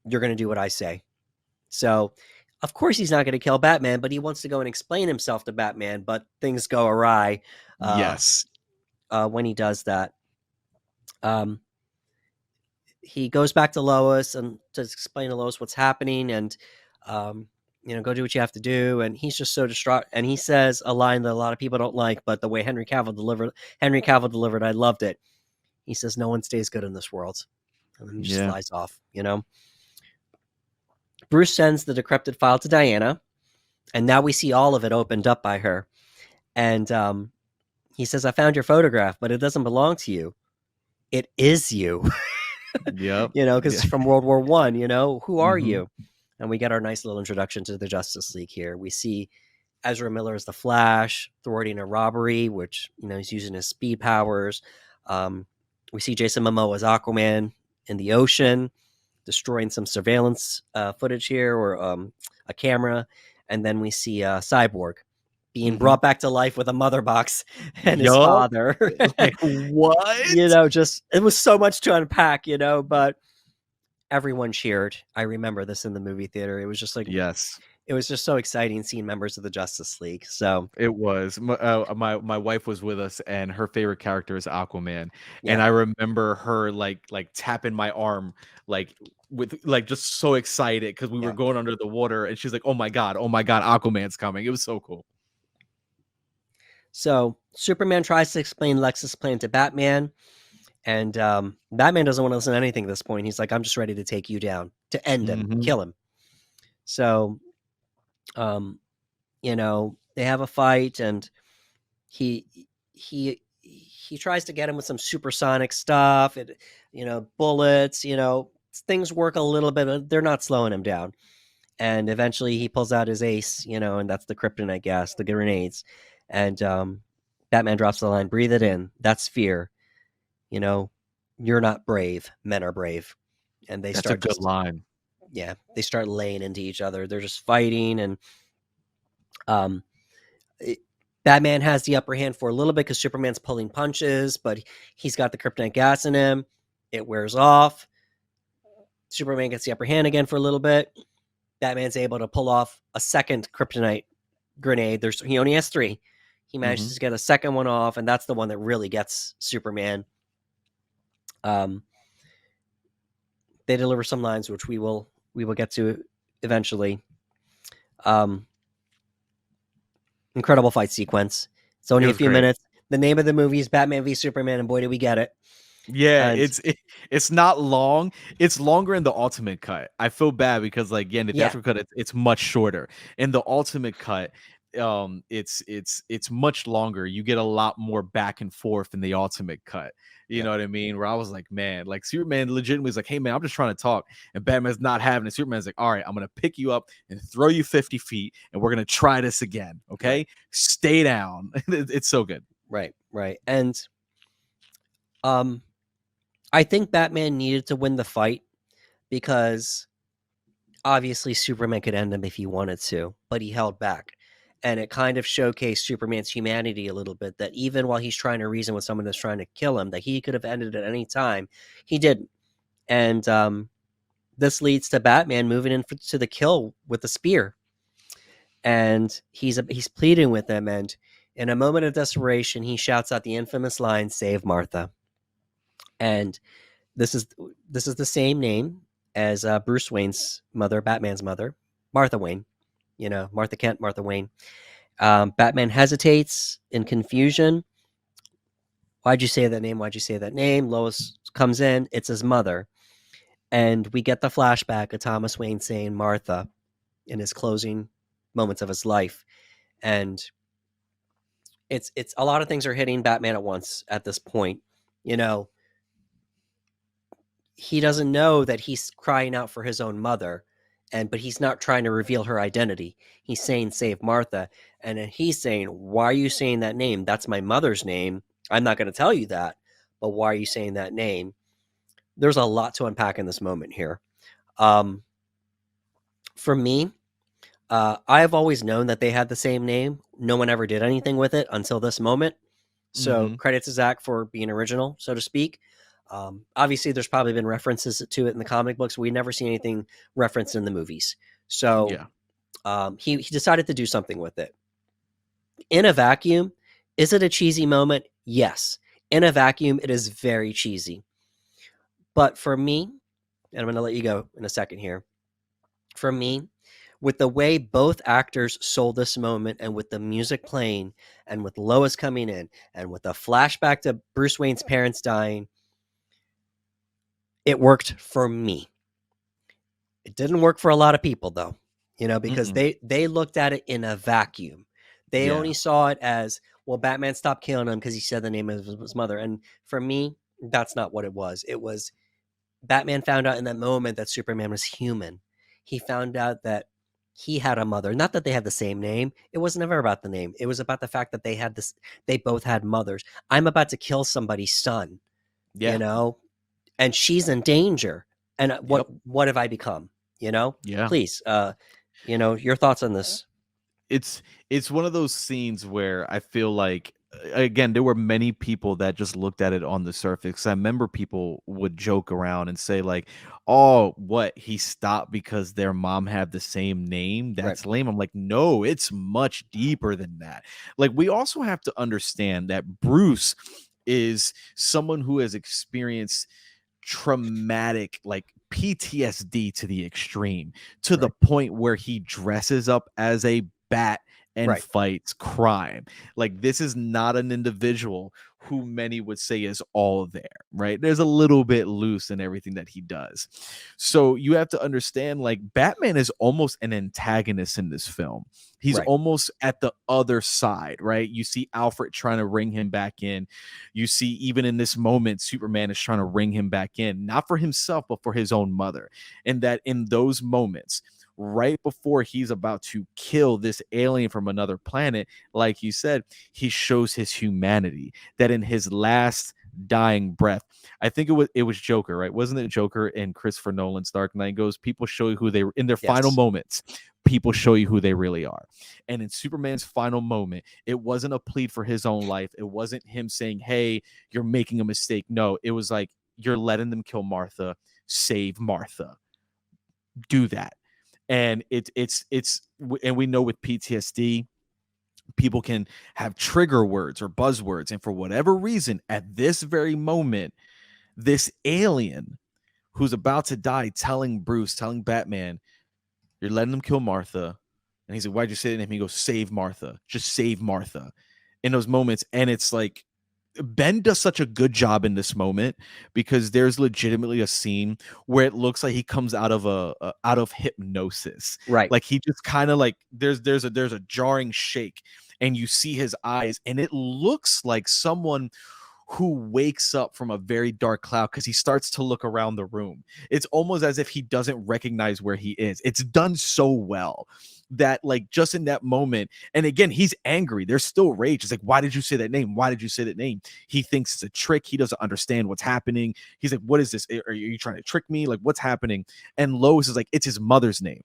you're gonna do what I say. So, of course, he's not going to kill Batman, but he wants to go and explain himself to Batman. But things go awry Yes. when he does that. Um, he goes back to Lois and to explain to Lois what's happening, and go do what you have to do. And he's just so distraught. And he says a line that a lot of people don't like, but the way Henry Cavill delivered, I loved it. He says, "No one stays good in this world," and then he just flies off. Bruce sends the decrypted file to Diana, and now we see all of it opened up by her. And he says, "I found your photograph, but it doesn't belong to you. It is you." Yep. Because it's from World War One. Who are Mm-hmm. you? And we get our nice little introduction to the Justice League here. We see Ezra Miller as the Flash thwarting a robbery, which he's using his speed powers. We see Jason Momoa as Aquaman in the ocean, destroying some surveillance footage here, or a camera. And then we see Cyborg being brought back to life with a mother box and his Yup. father. Like, what? Just it was so much to unpack, but everyone cheered. I remember this in the movie theater. It was just like, Yes, it was just so exciting seeing members of the Justice League. So it was. My wife was with us, and her favorite character is Aquaman. And yeah, I remember her like tapping my arm, like with like just so excited because we were yeah. going under the water, and she's like, oh my god, Aquaman's coming." It was so cool. So Superman tries to explain Lex's plan to Batman, and Batman doesn't want to listen to anything at this point. He's like, "I'm just ready to take you down, to end him, Mhm. kill him." So, they have a fight, and he he tries to get him with some supersonic stuff. Bullets. Things work a little bit. But they're not slowing him down. And eventually, he pulls out his ace. And that's the kryptonite gas, the grenades. And Batman drops the line, "Breathe it in. That's fear. You're not brave. Men are brave." And That's a good line. they start laying into each other. They're just fighting, and um, Batman has the upper hand for a little bit because Superman's pulling punches, but he's got the kryptonite gas in him. It wears off. Superman gets the upper hand again for a little bit. Batman's able to pull off a second kryptonite grenade. He only has 3. He manages Mhm. to get a second one off, and that's the one that really gets Superman. They deliver some lines, which we will get to eventually. Incredible fight sequence. It's It only a was few great. minutes. The name of the movie is Batman v Superman, and boy, did we get it. Yeah, And it's not long. It's longer in the ultimate cut. I feel bad because like, yeah, in the yeah, theatrical cut, it's much shorter. In the ultimate cut, it's much longer. You get a lot more back and forth in the ultimate cut. You Yeah. know what I mean? Where I was like, man, like Superman legitimately was like, hey man, I'm just trying to talk, and Batman's not having it. Superman's like, all right, I'm gonna pick you up and throw you 50 feet, and we're gonna try this again. Right. Okay, stay down. It's so good. Right. Right. And um, I think Batman needed to win the fight because obviously Superman could end him if he wanted to, but he held back. And it kind of showcased Superman's humanity a little bit, that even while he's trying to reason with someone that's trying to kill him, that he could have ended at any time, he didn't. And this leads to Batman moving in to the kill with the spear. And he's pleading with him, and in a moment of desperation, he shouts out the infamous line, "Save Martha." And this is the same name as Bruce Wayne's mother, Batman's mother, Martha Wayne. You know, Martha Kent, Martha Wayne. Batman hesitates in confusion. Why'd you say that name? Why'd you say that name? Lois comes in. It's his mother. And we get the flashback of Thomas Wayne saying Martha in his closing moments of his life. And it's a lot of things are hitting Batman at once at this point. You know, he doesn't know that he's crying out for his own mother, but he's not trying to reveal her identity. He's saying save Martha, and then he's saying, why are you saying that name? That's my mother's name. I'm not going to tell you that, but why are you saying that name? There's a lot to unpack in this moment here. For me, I've always known that they had the same name. No one ever did anything with it until this moment. So Mm-hmm. credit to Zack for being original, so to speak. Obviously, there's probably been references to it in the comic books. We never see anything referenced in the movies. So Yeah. he decided to do something with it. In a vacuum, is it a cheesy moment? Yes. In a vacuum, it is very cheesy. But for me, and I'm going to let you go in a second here. For me, with the way both actors sold this moment, and with the music playing, and with Lois coming in, and with a flashback to Bruce Wayne's parents dying, it worked for me. It didn't work for a lot of people, though, because Mm-mm. they looked at it in a vacuum. They only Yeah. saw it as, well, Batman stopped killing him because he said the name of his mother. And for me, that's not what it was. It was Batman found out in that moment that Superman was human. He found out that he had a mother. Not that they had the same name. It was never about the name. It was about the fact that they both had mothers. I'm about to kill somebody's son, you Yeah. know, and she's in danger. And Yep. what have I become? Yeah. Please, your thoughts on this. it's it's one of those scenes where I feel like again there were many people that just looked at it on the surface. I remember people would joke around and say like, "Oh, what he stopped because their mom had the same name? Right. That's lame." I'm like, "No, it's much deeper than that." Like we also have to understand that Bruce is someone who has experienced traumatic like PTSD to the extreme, to the Right. point where he dresses up as a bat and Right. fights crime. Like this is not an individual who many would say is all there, right? There's a little bit loose in everything that he does. So you have to understand like Batman is almost an antagonist in this film. He's Right. almost at the other side, right? You see Alfred trying to ring him back in. You see, even in this moment, Superman is trying to ring him back in, not for himself, but for his own mother. And that in those moments, right before he's about to kill this alien from another planet, like you said, he shows his humanity. That in his last dying breath, I think it was Joker, right? Wasn't it Joker in Christopher Nolan's Dark Knight? Goes, people show you who they in their final Yes. moments. People show you who they really are. And in Superman's final moment, it wasn't a plead for his own life. It wasn't him saying, "Hey, you're making a mistake." No, it was like, "You're letting them kill Martha. Save Martha. Do that." And and we know with PTSD, people can have trigger words or buzzwords, and for whatever reason, at this very moment, this alien who's about to die, telling Batman, "You're letting them kill Martha." And he's like, "Why'd you say that name?" He goes, "Save Martha. Just save Martha." In those moments, and it's like Ben does such a good job in this moment, because there's legitimately a scene where it looks like he comes out of out of hypnosis. Right. Like he just kind of like there's a jarring shake, and you see his eyes, and it looks like someone who wakes up from a very dark cloud, because he starts to look around the room. It's almost as if he doesn't recognize where he is. It's done so well that, like, just in that moment, and again, he's angry. There's still rage. It's like, why did you say that name? Why did you say that name? He thinks it's a trick. He doesn't understand what's happening. He's like, what is this? Are you trying to trick me? Like, what's happening? And Lois is like, it's his mother's name.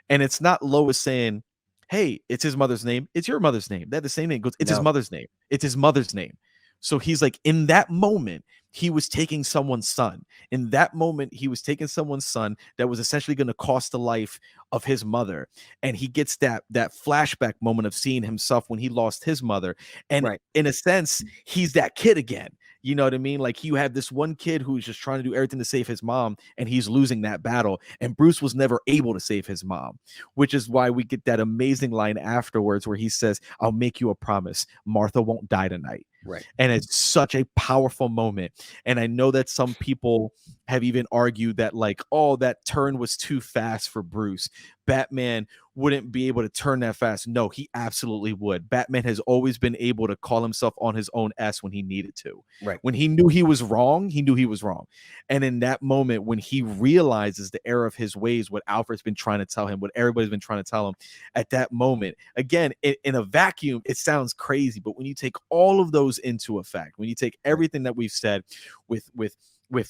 And it's not Lois saying, hey, it's his mother's name. It's your mother's name. They have the same name. He goes, it's his No. mother's name. It's his mother's name. So he's like, in that moment, he was taking someone's son. In that moment, he was taking someone's son that was essentially going to cost the life of his mother. And he gets that flashback moment of seeing himself when he lost his mother. And Right. in a sense, he's that kid again. You know what I mean? Like, you have this one kid who's just trying to do everything to save his mom, and he's losing that battle. And Bruce was never able to save his mom, which is why we get that amazing line afterwards where he says, I'll make you a promise. Martha won't die tonight. Right. And it's such a powerful moment. And I know that some people have even argued that, like, oh, that turn was too fast for Bruce. Batman wouldn't be able to turn that fast. No, he absolutely would. Batman has always been able to call himself on his own S when he needed to. Right. When he knew he was wrong, he knew he was wrong. And in that moment, when he realizes the error of his ways, what Alfred's been trying to tell him, what everybody's been trying to tell him, at that moment, again, in a vacuum, it sounds crazy. But when you take all of those into effect, when you take everything that we've said with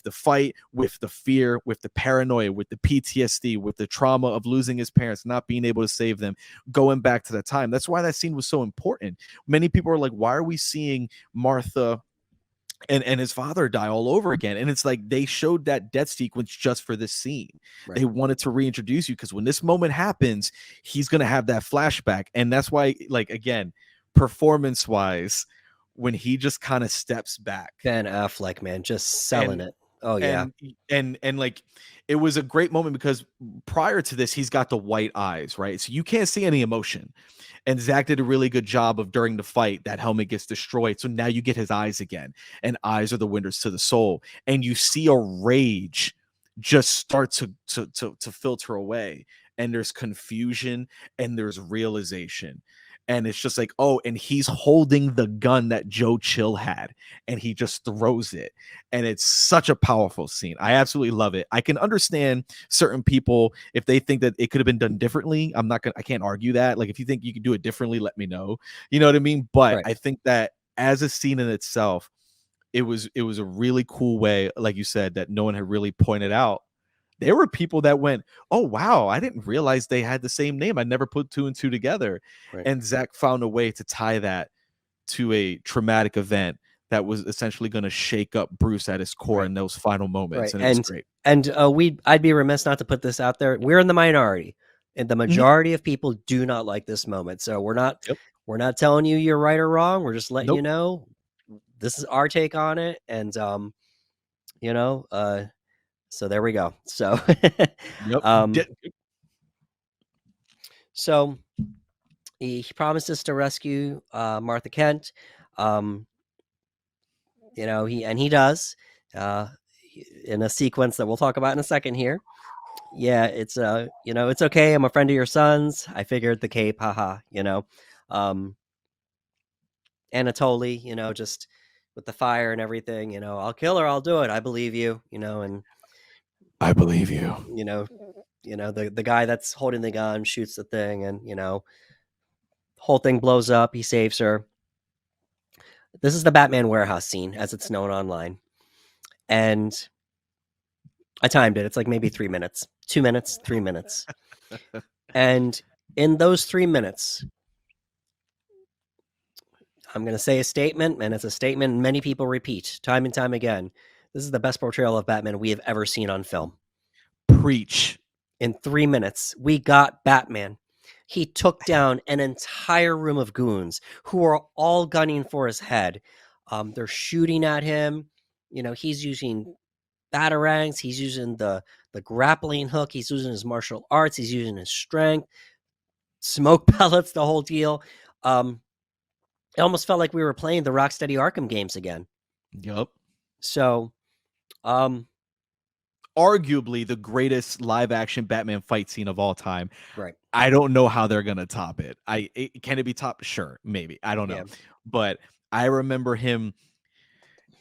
the fight, with the fear, with the paranoia, with the PTSD, with the trauma of losing his parents, not being able to save them, going back to that time. That's why that scene was so important. Many people are like, why are we seeing Martha and his father die all over again? And it's like, they showed that death sequence just for this scene. Right. They wanted to reintroduce you, because when this moment happens, he's going to have that flashback. And that's why, like, again, performance wise, when he just kind of steps back, Ben Affleck, man, just selling it. Oh yeah. and like, it was a great moment, because prior to this, he's got the white eyes, right? So you can't see any emotion. And Zack did a really good job of, during the fight, that helmet gets destroyed. So now you get his eyes again, and eyes are the windows to the soul. And you see a rage just start to filter away. And there's confusion, and there's realization. And it's just like, oh, and he's holding the gun that Joe Chill had, and he just throws it. And it's such a powerful scene. I absolutely love it. I can understand certain people, if they think that it could have been done differently. I can't argue that. Like, if you think you could do it differently, let me know. You know what I mean? But Right. I think that as a scene in itself, it was a really cool way, like you said, that no one had really pointed out. There were people that went, oh, wow, I didn't realize they had the same name. I never put two and two together. Right. And Zack found a way to tie that to a traumatic event that was essentially going to shake up Bruce at his core in those final moments. Right. And it was great. And I'd be remiss not to put this out there. We're in the minority, and the majority of people do not like this moment. So we're not telling you you're right or wrong. We're just letting you Nope. know this is our take on it. And so there we go. So Yep. so he promises to rescue Martha Kent. He does in a sequence that we'll talk about in a second here. Yeah, it's it's okay. I'm a friend of your son's. I figured the cape, haha. Anatoli, just with the fire and everything. I'll kill her. I'll do it. I believe you. And I believe you. the guy that's holding the gun shoots the thing, and whole thing blows up. He saves her. This is the Batman warehouse scene, as it's known online, and I timed it. It's like maybe 3 minutes, 2 minutes, 3 minutes. And in those 3 minutes, I'm going to say a statement, and it's a statement many people repeat time and time again. This is the best portrayal of Batman we have ever seen on film. Preach. In 3 minutes, we got Batman. He took down an entire room of goons who are all gunning for his head. They're shooting at him. He's using batarangs. He's using the grappling hook. He's using his martial arts. He's using his strength, smoke pellets, the whole deal. It almost felt like we were playing the Rocksteady Arkham games again. Yup. So, um, Arguably the greatest live action Batman fight scene of all time. right. I don't know how they're gonna top it. Can it be topped? Sure, maybe. I don't know. Yeah. But I remember him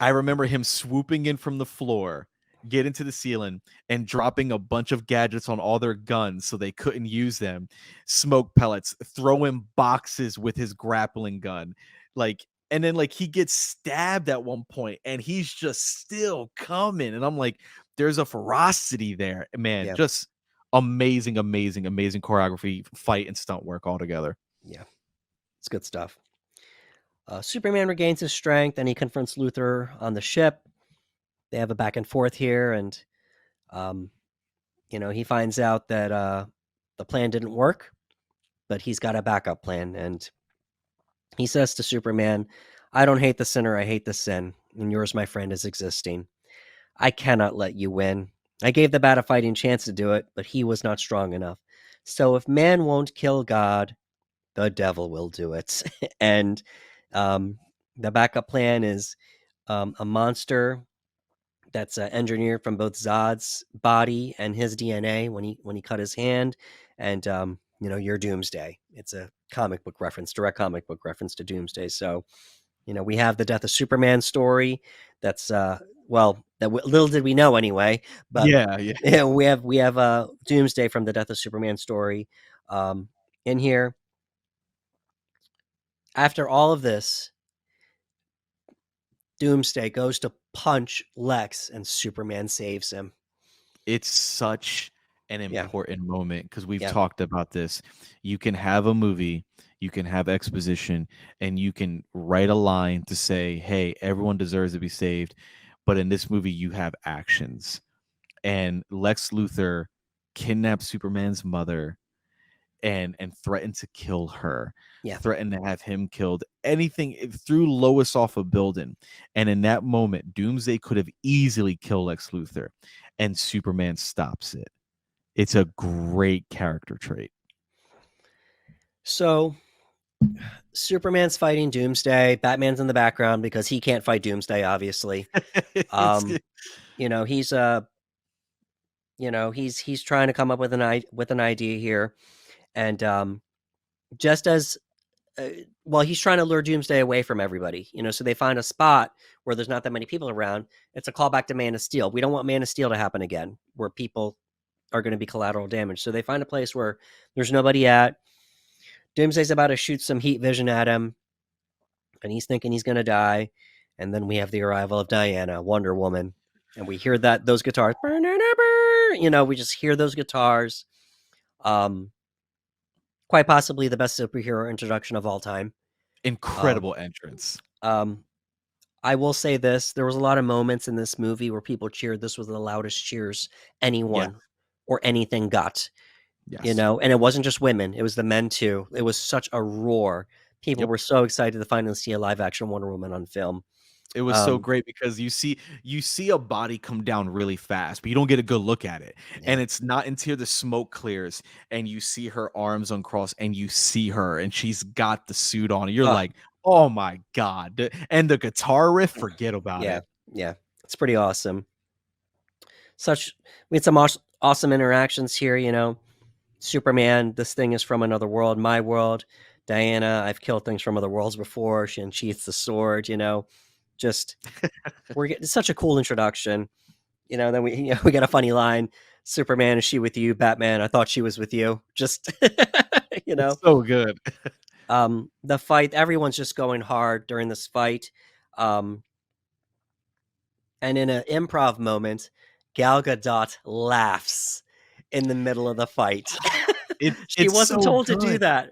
I remember him swooping in from the floor, getting to the ceiling, and dropping a bunch of gadgets on all their guns so they couldn't use them. Smoke pellets, throwing boxes with his grappling gun. Like, and then like he gets stabbed at one point and he's just still coming. And I'm like, there's a ferocity there, man. Yeah. Just amazing, amazing, amazing choreography, fight, and stunt work all together. Yeah. It's good stuff. Superman regains his strength and he confronts Luthor on the ship. They have a back and forth here, and he finds out that the plan didn't work, but he's got a backup plan, and he says to Superman, "I don't hate the sinner, I hate the sin, and yours, my friend, is existing. I cannot let you win. I gave the bat a fighting chance to do it, but he was not strong enough. So if man won't kill God, the devil will do it." And the backup plan is a monster that's engineered from both Zod's body and his DNA when he cut his hand, and your Doomsday. It's a comic book reference, direct comic book reference to Doomsday. So we have the death of Superman story. That's little did we know anyway. But Yeah, yeah. we have Doomsday from the death of Superman story in here. After all of this, Doomsday goes to punch Lex, and Superman saves him. It's such an Yeah, important moment because we've yeah, talked about this. You can have a movie, you can have exposition, and you can write a line to say, hey, everyone deserves to be saved. But in this movie, you have actions. And Lex Luthor kidnaps Superman's mother and threatened to kill her, yeah. threatened to have him killed. Anything threw Lois off a building. And in that moment, Doomsday could have easily killed Lex Luthor, and Superman stops it. It's a great character trait. So Superman's fighting Doomsday. Batman's in the background because he can't fight Doomsday, obviously. It's He's he's trying to come up with an idea here, and just as he's trying to lure Doomsday away from everybody. So they find a spot where there's not that many people around. It's a callback to Man of Steel. We don't want Man of Steel to happen again, where people are going to be collateral damage. So they find a place where there's nobody at. Doomsday's about to shoot some heat vision at him, and he's thinking he's going to die. And then we have the arrival of Diana, Wonder Woman, and we hear those guitars. We just hear those guitars. Quite possibly the best superhero introduction of all time. incredible entrance. I will say this: there was a lot of moments in this movie where people cheered. This was the loudest cheers Yeah. anyone or anything got. Yes. And it wasn't just women; it was the men too. It was such a roar. People Yep. were so excited to finally see a live action Wonder Woman on film. It was so great because you see a body come down really fast, but you don't get a good look at it. Yeah. And it's not until the smoke clears and you see her arms uncrossed and you see her and she's got the suit on. And you're Oh, like, oh my God. And the guitar riff, forget about yeah. it. Yeah. It's pretty awesome. We had some awesome interactions here. Superman, this thing is from another world, my world. Diana, I've killed things from other worlds before. She unsheaths the sword. Just we're getting such a cool introduction. Then we get a funny line. Superman, is she with you? Batman, I thought she was with you. Just It's so good. the fight, everyone's just going hard during this fight. And in an improv moment, Gal Gadot laughs in the middle of the fight. She It's wasn't so told to do good. that.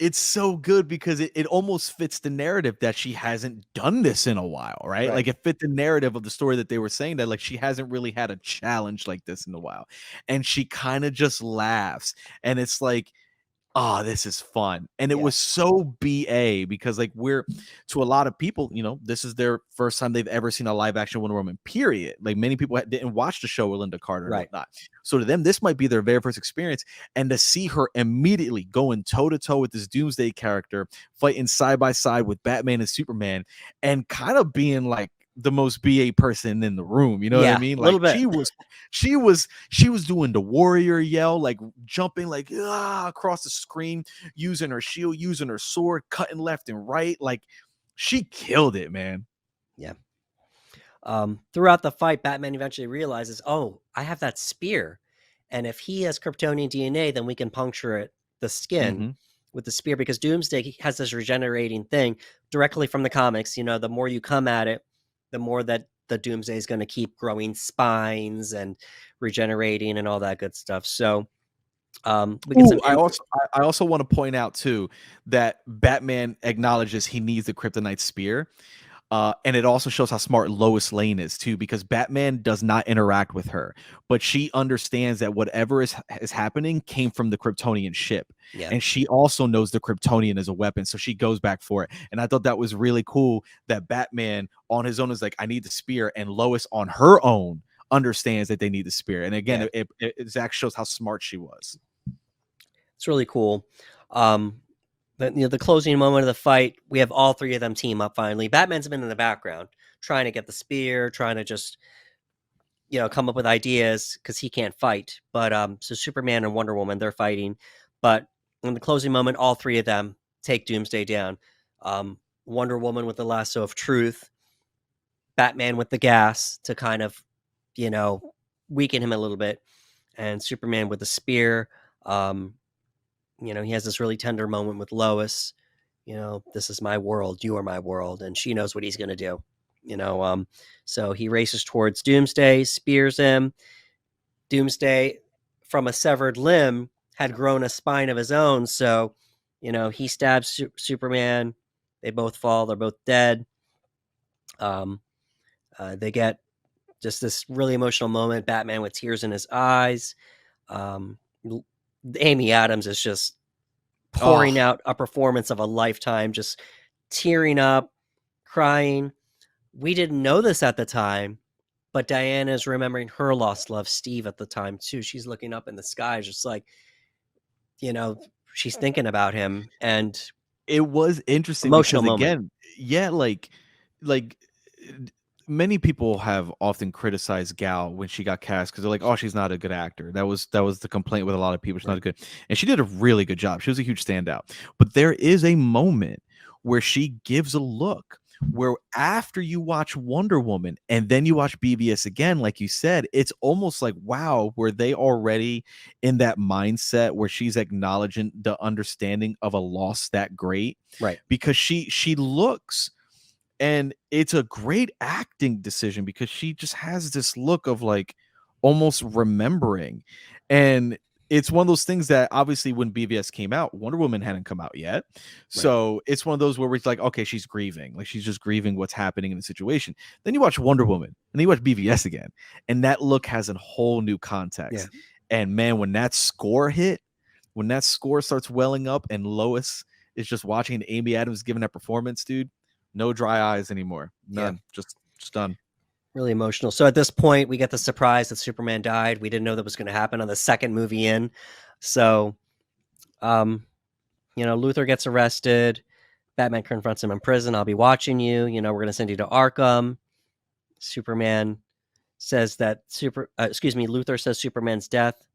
It's so good because it almost fits the narrative that she hasn't done this in a while, right? Right. Like it fit the narrative of the story that they were saying that like she hasn't really had a challenge like this in a while. And she kind of just laughs. And it's like oh, this is fun. And it Yeah. was so BA because like we're to a lot of people, you know, this is their first time they've ever seen a live action Wonder Woman, period. Like many people didn't watch the show with Linda Carter and Right. whatnot. So to them, this might be their very first experience. And to see her immediately going toe to toe with this Doomsday character, fighting side by side with Batman and Superman, and kind of being like the most BA person in the room. You know what I Yeah, mean? a Like little bit. she was doing the warrior yell, like jumping like across the screen, using her shield, using her sword, cutting left and right. Like she killed it, man. Yeah. Throughout the fight, Batman eventually realizes, oh, I have that spear. And if he has Kryptonian DNA, then we can puncture the skin Mm-hmm. with the spear, because Doomsday has this regenerating thing directly from the comics. You know, the more you come at it, the more that the Doomsday is going to keep growing spines and regenerating and all that good stuff. So we get some Ooh, I also want to point out too that Batman acknowledges he needs the Kryptonite spear. And it also shows how smart Lois Lane is too, because Batman does not interact with her, but she understands that whatever is happening came from the Kryptonian ship, yeah. and she also knows the Kryptonian is a weapon, so she goes back for it. And I thought that was really cool that Batman on his own is like, I need the spear, and Lois on her own understands that they need the spear. And again, Yeah. Zach shows how smart she was. It's really cool. But the closing moment of the fight, we have all three of them team up finally. Batman's been in the background trying to get the spear, trying to just come up with ideas because he can't fight. But so Superman and Wonder Woman, they're fighting. But in the closing moment, all three of them take Doomsday down. Wonder Woman with the lasso of truth, Batman with the gas to kind of, weaken him a little bit, and Superman with the spear. He has this really tender moment with Lois. This is my world, you are my world, and she knows what he's going to do. So he races towards Doomsday, spears him. Doomsday, from a severed limb, had grown a spine of his own. So, he stabs Superman. They both fall. They're both dead. They get just this really emotional moment. Batman with tears in his eyes. Um, Amy Adams is just pouring Oh, out a performance of a lifetime, just tearing up, crying. We didn't know this at the time, but Diana is remembering her lost love, Steve, at the time too. She's looking up in the sky, just like, you know, she's thinking about him, and it was interesting emotional because moment. again, yeah, like many people have often criticized Gal when she got cast because they're like, oh, she's not a good actor. That was the complaint with a lot of people. She's Right. not good, and she did a really good job. She was a huge standout. But there is a moment where she gives a look where after you watch Wonder Woman and then you watch BVS again, like you said, it's almost like, wow, were they already in that mindset where she's acknowledging the understanding of a loss that great? Right. Because she looks, and it's a great acting decision because she just has this look of like almost remembering. And it's one of those things that obviously when BVS came out, Wonder Woman hadn't come out yet. Right. So it's one of those where it's like, okay, she's grieving. Like she's just grieving what's happening in the situation. Then you watch Wonder Woman and then you watch BVS again. And that look has a whole new Yeah. context. And man, when that score hit, when that score starts welling up and Lois is just watching and Amy Adams giving that performance, dude, no dry eyes anymore. Yeah. None. Just done. Really emotional. So at this point, we get the surprise that Superman died. We didn't know that was going to happen on the second movie in. So, Luthor gets arrested. Batman confronts him in prison. I'll be watching you. We're going to send you to Arkham. Superman says that Luthor says Superman's death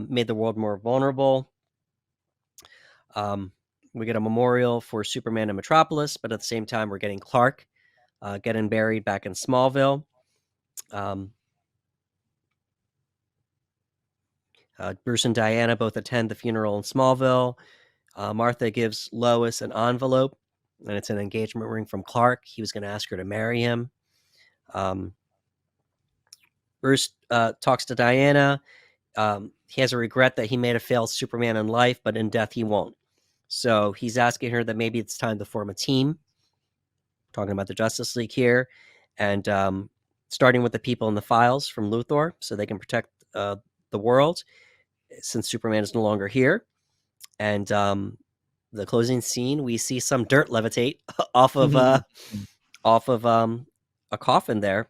made the world more vulnerable. We get a memorial for Superman in Metropolis, but at the same time, we're getting Clark getting buried back in Smallville. Bruce and Diana both attend the funeral in Smallville. Martha gives Lois an envelope, and it's an engagement ring from Clark. He was going to ask her to marry him. Bruce talks to Diana. He has a regret that he may have failed Superman in life, but in death he won't. So he's asking her that maybe it's time to form a team. Talking about the Justice League here, and starting with the people in the files from Luthor, so they can protect the world since Superman is no longer here. And the closing scene, we see some dirt levitate off of Mhm. off of a coffin there,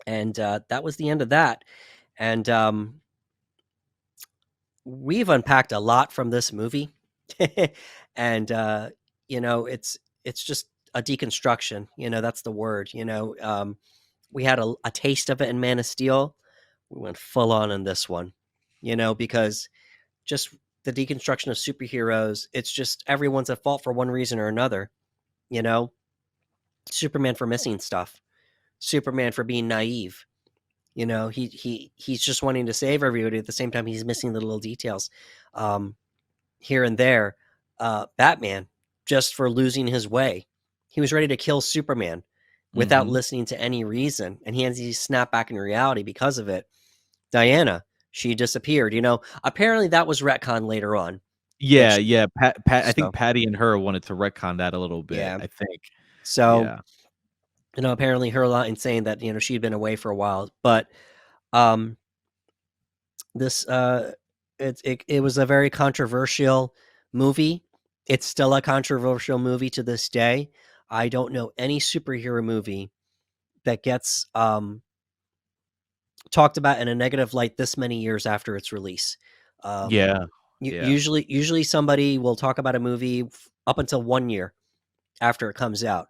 and that was the end of that. And we've unpacked a lot from this movie, and you know, it's just a deconstruction. You know, that's the word. You know, we had a taste of it in Man of Steel. We went full on in this one. You know, because just the deconstruction of superheroes, it's just everyone's at fault for one reason or another. You know, Superman for missing stuff, Superman for being naive. You know, he's just wanting to save everybody at the same time he's missing the little details. Um, Here and there, Batman just for losing his way. He was ready to kill Superman without Mhm. listening to any reason, and he has to snap back in reality because of it. Diana, she disappeared. You know, apparently that was retcon later on. That Yeah, she, yeah, Pat I think so Patty and her wanted to retcon that a little bit, yeah, I think. so Yeah. you know, apparently her line saying that you know she'd been away for a while, but um, this it was a very controversial movie. It's still a controversial movie to this day. I don't know any superhero movie that gets talked about in a negative light this many years after its release. Um, Yeah. Yeah. usually somebody will talk about a movie up until 1 year after it comes out.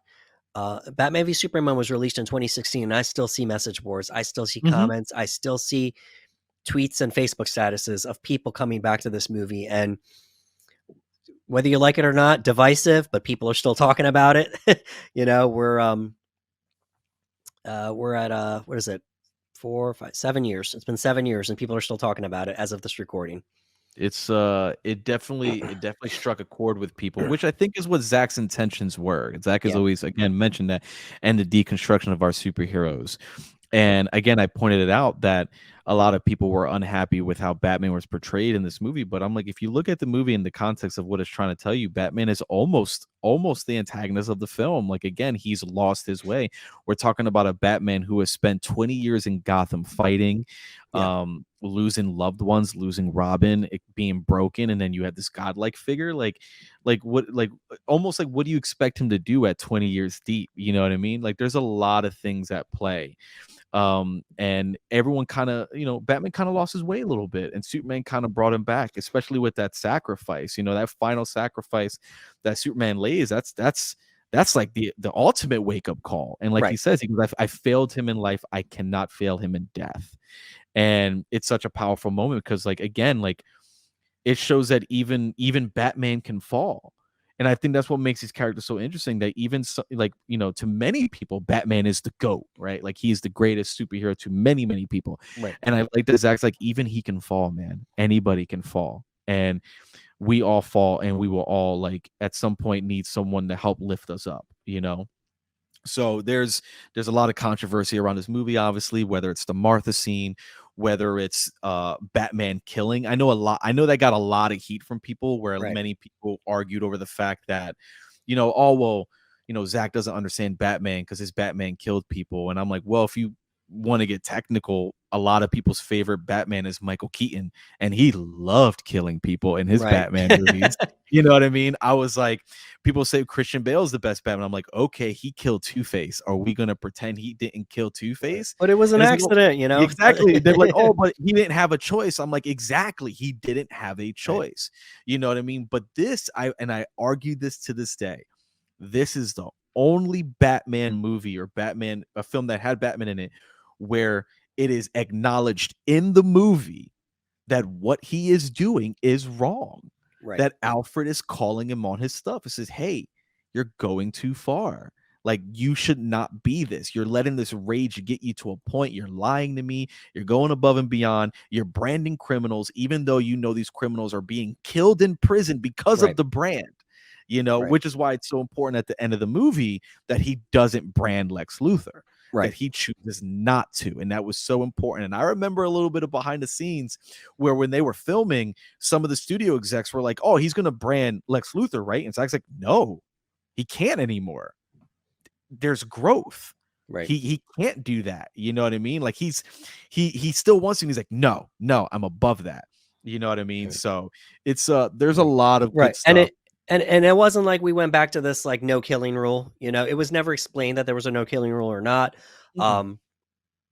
Batman v Superman was released in 2016, and I still see message boards. I still see Mhm. comments. I still see tweets and Facebook statuses of people coming back to this movie, and whether you like it or not, divisive, but people are still talking about it. You know, we're at what is it, 4, 5, 7 years? It's been 7 years, and people are still talking about it as of this recording. It's, it definitely struck a chord with people, which I think is what Zach's intentions were. Zach has Yeah, always, again, mentioned that and the deconstruction of our superheroes. And again, I pointed it out that a lot of people were unhappy with how Batman was portrayed in this movie. But I'm like, if you look at the movie in the context of what it's trying to tell you, Batman is almost the antagonist of the film. Like again, he's lost his way. We're talking about a Batman who has spent 20 years in Gotham fighting, yeah, losing loved ones, losing Robin, it being broken, and then you had this godlike figure. Like what, like almost like what do you expect him to do at 20 years deep? You know what I mean? Like there's a lot of things at play, and everyone kind of, Batman kind of lost his way a little bit, and Superman kind of brought him back, especially with that sacrifice, that final sacrifice that Superman lays. That's like the ultimate wake up call. And like he right, says, he goes, I failed him in life, I cannot fail him in death. And it's such a powerful moment because, like, again, like it shows that even Batman can fall. And I think that's what makes these characters so interesting, that even so, like, to many people, Batman is the GOAT, right? Like he's the greatest superhero to many, many people. right, And I like that Zach's like, even he can fall, man. Anybody can fall. And we all fall, and we will all, like, at some point need someone to help lift us up. So there's a lot of controversy around this movie, obviously, whether it's the Martha scene, whether it's Batman killing. I know that got a lot of heat from people, where right. many people argued over the fact that, oh well, Zach doesn't understand Batman because his Batman killed people. And I'm like, well, if you want to get technical, a lot of people's favorite Batman is Michael Keaton, and he loved killing people in his Right. Batman movies. You know what I mean? I was like, people say Christian Bale's the best Batman. I'm like, okay, he killed Two-Face. Are we gonna pretend he didn't kill Right. Two-Face? But it was an And it's like, well, accident, you know? exactly. They're like, oh, but he didn't have a choice. I'm like, exactly. He didn't have a Right, choice. You know what I mean? But I argue this to this day. This is the only Batman movie or a film that had Batman in it where it is acknowledged in the movie that what he is doing is wrong. right, That Alfred is calling him on his stuff. It says, hey, you're going too far. Like, you should not be this. You're letting this rage get you to a point. You're lying to me. You're going above and beyond. You're branding criminals, even though you know these criminals are being killed in prison because of right, the brand. right, Which is why it's so important at the end of the movie that he doesn't brand Lex Luthor, that right. he chooses not to. And that was so important. And I remember a little bit of behind the scenes where when they were filming, some of the studio execs were like, oh, he's going to brand Lex Luthor, right? And Zach's like, no, he can't anymore. There's growth. Right. He can't do that. You know what I mean? Like he still wants to. He's like, no, I'm above that. You know what I mean? Right. So it's there's a lot of good Right. And stuff. it wasn't like we went back to this like no killing rule. It was never explained that there was a no killing rule or not. Mm-mm.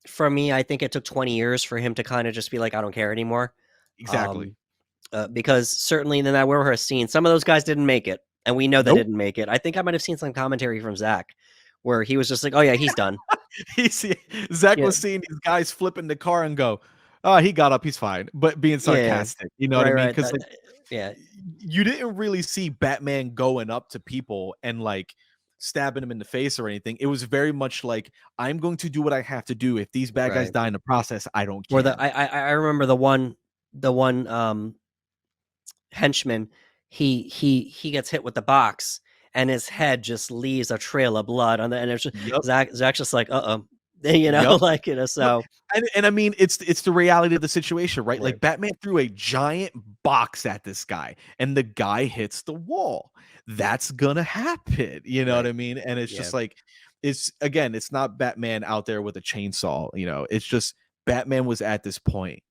For me, I think it took 20 years for him to kind of just be like, I don't care anymore. Exactly. Um, because certainly in that Werewolf scene, some of those guys didn't make it, and we know they Nope. didn't make it. I think I might have seen some commentary from Zach where he was just like, "Oh yeah, he's done." Zach Yeah, was seeing these guys flip in the car and go, "Oh, he got up, he's fine," but being yeah, sarcastic. You know what I right, mean? right. Because That, like yeah, you didn't really see Batman going up to people and like stabbing them in the face or anything. It was very much like, I'm going to do what I have to do. If these bad guys right. die in the process, I don't Or care. I remember the one henchman. He gets hit with the box, and his head just leaves a trail of blood on the. And it's just, Yep. Zach's just like, Yep. like Yep. so. And I mean, it's the reality of the situation, right? Right, Like Batman threw a giant box at this guy, and the guy hits the wall. That's gonna happen. You know what right, I mean? And it's yeah, just like, it's again, it's not Batman out there with a chainsaw. It's just Batman was at this point.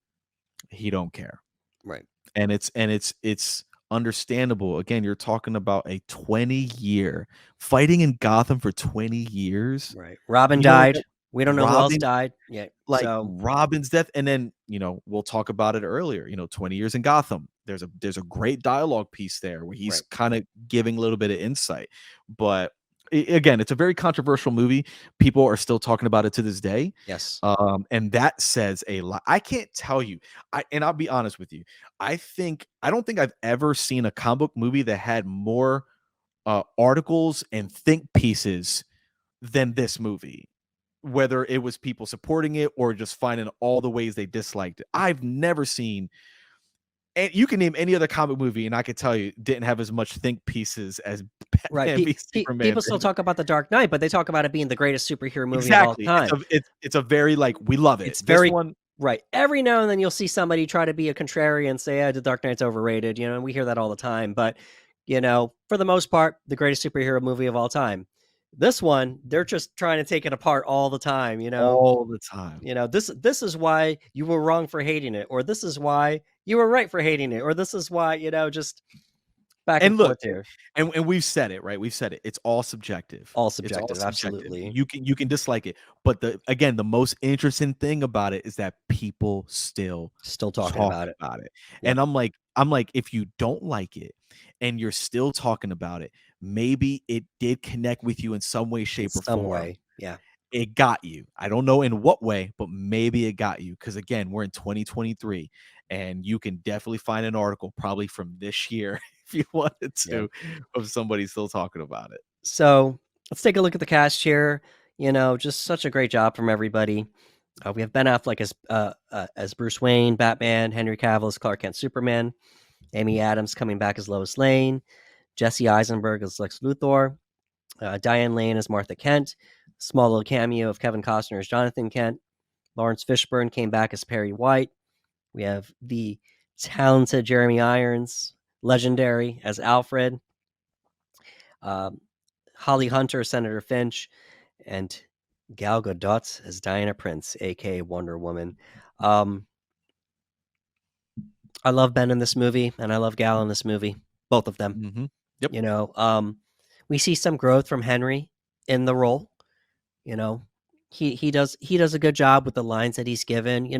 He don't care. right, And it's understandable. Again, you're talking about a 20-year fighting in Gotham for 20 years. right. Robin You know, died. We don't know who else Robin, died yet. like So Robin's death, and then we'll talk about it earlier. 20 years in Gotham. There's a great dialogue piece there where he's right, kind of giving a little bit of insight. But again, it's a very controversial movie. People are still talking about it to this day. yes, And that says a lot. I can't tell you. And I'll be honest with you. I don't think I've ever seen a comic book movie that had more articles and think pieces than this movie, whether it was people supporting it or just finding all the ways they disliked it. I've never seen, and you can name any other comic movie, and I could tell you didn't have as much think pieces as right. Batman v Superman People still did. talk about the Dark Knight, but they talk about it being the greatest superhero movie of all Exactly. time. It's a very like, we love it. It's This very one, right. Every now and then you'll see somebody try to be a contrarian and say, "The Dark Knight's overrated." And we hear that all the time. But for the most part, the greatest superhero movie of all time. This one, they're just trying to take it apart all the time. all the time. This is why you were wrong for hating it, or this is why you were right for hating it, or this is why just back and And look, forth here. and we've said it, right? We've said it. It's all subjective. All It's all subjective, subjective. absolutely. You can dislike it, but the most interesting thing about it is that people still Still talking talk about it. about it. Yep. And I'm like, if you don't like it and you're still talking about it, maybe it did connect with you in some way, In shape, or some form. way. Yeah. It got you. I don't know in what way, but maybe it got you. Because again, we're in 2023, and you can definitely find an article probably from this year if you wanted Yeah. to, of somebody still talking about it. So let's take a look at the cast here. Just such a great job from everybody. We have Ben Affleck as Bruce Wayne, Batman, Henry Cavill as Clark Kent, Superman, Amy Adams coming back as Lois Lane, Jesse Eisenberg as Lex Luthor, Diane Lane as Martha Kent, small little cameo of Kevin Costner as Jonathan Kent, Lawrence Fishburne came back as Perry White. We have the talented Jeremy Irons, legendary, as Alfred, Holly Hunter, Senator Finch, and Gal Gadot as Diana Prince, aka Wonder Woman. I love Ben in this movie, and I love Gal in this movie. Both of them. Mm-hmm. Yep. We see some growth from Henry in the role. He does a good job with the lines that he's given.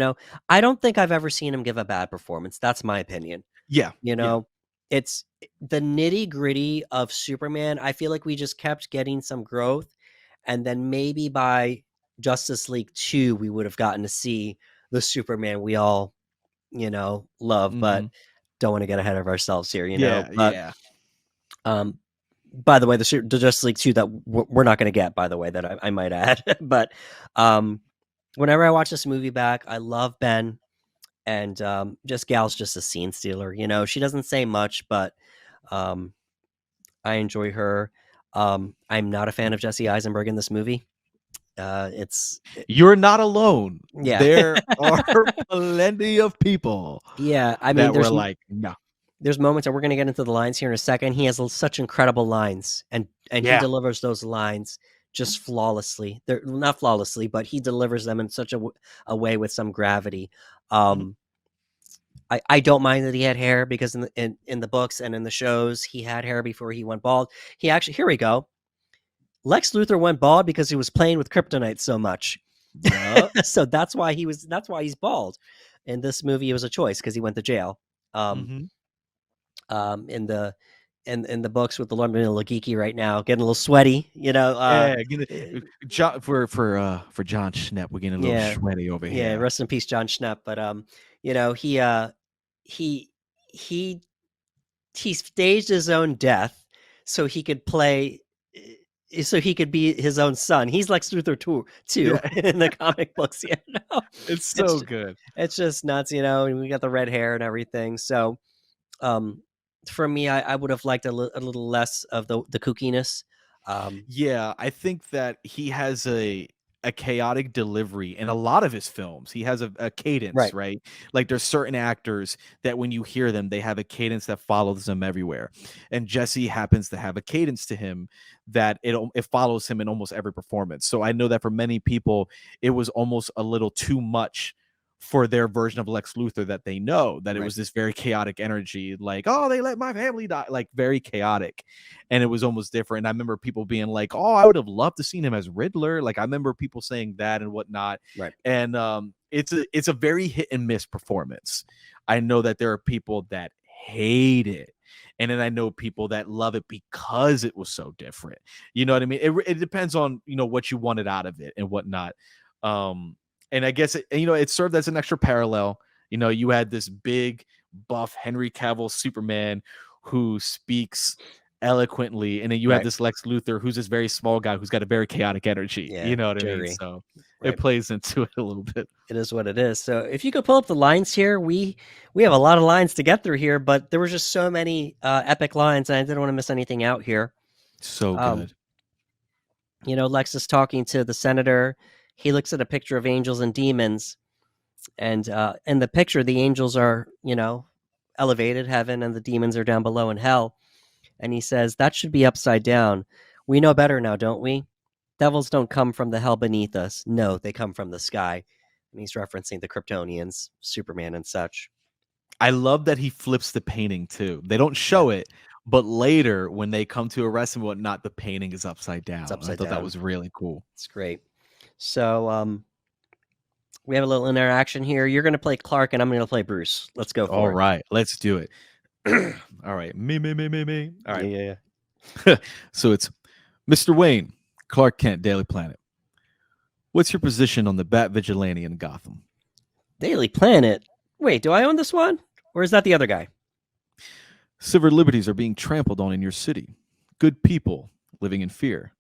I don't think I've ever seen him give a bad performance. That's my opinion. Yeah. You Yeah. know, it's the nitty gritty of Superman. I feel like we just kept getting some growth, and then maybe by Justice League 2, we would have gotten to see the Superman we all, love, but Mm-hmm. don't want to get ahead of ourselves here, Yeah. But Yeah. by the way, the Justice League 2 that we're not going to get, by the way, that I might add, but whenever I watch this movie back, I love Ben. And just Gal's just a scene stealer. She doesn't say much, but I enjoy her. I'm not a fan of Jesse Eisenberg in this movie. You're not alone. Yeah. There are plenty of people Yeah. I mean, that were like, no. there's moments, and we're going to get into the lines here in a second. He has such incredible lines, and he Yeah. delivers those lines just flawlessly. They're not flawlessly, but he delivers them in such a way with some gravity. Mhm. I don't mind that he had hair because in the books and in the shows he had hair before he went bald. He actually, here we go. Lex Luthor went bald because he was playing with kryptonite so much. Yeah. So that's why he's bald. In this movie, it was a choice because he went to jail. Um, Mm-hmm. in the in the books with the London a little geeky right now, getting a little sweaty. Yeah, Eh, John for John Schnepp, we're getting a little yeah, sweaty over yeah. here. Rest in peace, John Schnepp. But he he he staged his own death so he could play. So he could be his own son. He's Lex Luthor too Yeah, in the comic books. it's It's so good. it's just nuts, and we got the red hair and everything. So, um, for me, I would have liked a little less of the kookiness. Um, Yeah, I think that he has a chaotic delivery in a lot of his films. He has a cadence, right, right? Like there's certain actors that when you hear them, they have a cadence that follows them everywhere. And Jesse happens to have a cadence to him that it follows him in almost every performance. So I know that for many people, it was almost a little too much for their version of Lex Luthor that they know that it right, was this very chaotic energy, like, oh, they let my family die, like very chaotic. And it was almost different. I remember people being like, "Oh, I would have loved to seen him as Riddler." Like I remember people saying that and whatnot. right. And it's a very hit and miss performance. I know that there are people that hate it, and then I know people that love it because it was so different. You know what I mean? It depends on what you wanted out of it and whatnot. Um, and I guess it served as an extra parallel. You had this big buff Henry Cavill Superman who speaks eloquently, and then you have Right. this Lex Luthor who's this very small guy who's got a very chaotic energy. Yeah, You know what I mean? jury. So it Right. plays into it a little bit. It is what it is. So if you could pull up the lines here, we have a lot of lines to get through here, but there was just so many epic lines, and I didn't want to miss anything out here. So Um, good. Lex is talking to the senator. He looks at a picture of angels and demons, and in the picture, the angels are elevated heaven, and the demons are down below in hell. And he says that should be upside down. We know better now, don't we? Devils don't come from the hell beneath us. No, they come from the sky. And he's referencing the Kryptonians, Superman, and such. I love that he flips the painting too. They don't Yeah, show it, but later when they come to arrest him and whatnot, the painting is upside it's down. I upside thought that down. was really cool. It's great. So we have a little interaction here. You're going to play Clark, and I'm going to play Bruce. Let's go All for it. right, let's do it. All right, me. All Yeah, right. yeah, So it's Mr. Wayne, Clark Kent, Daily Planet. What's your position on the Bat Vigilante in Gotham? Daily Planet. Wait, do I own this one? Or is that the other guy? Civil liberties are being trampled on in your city. Good people living in fear.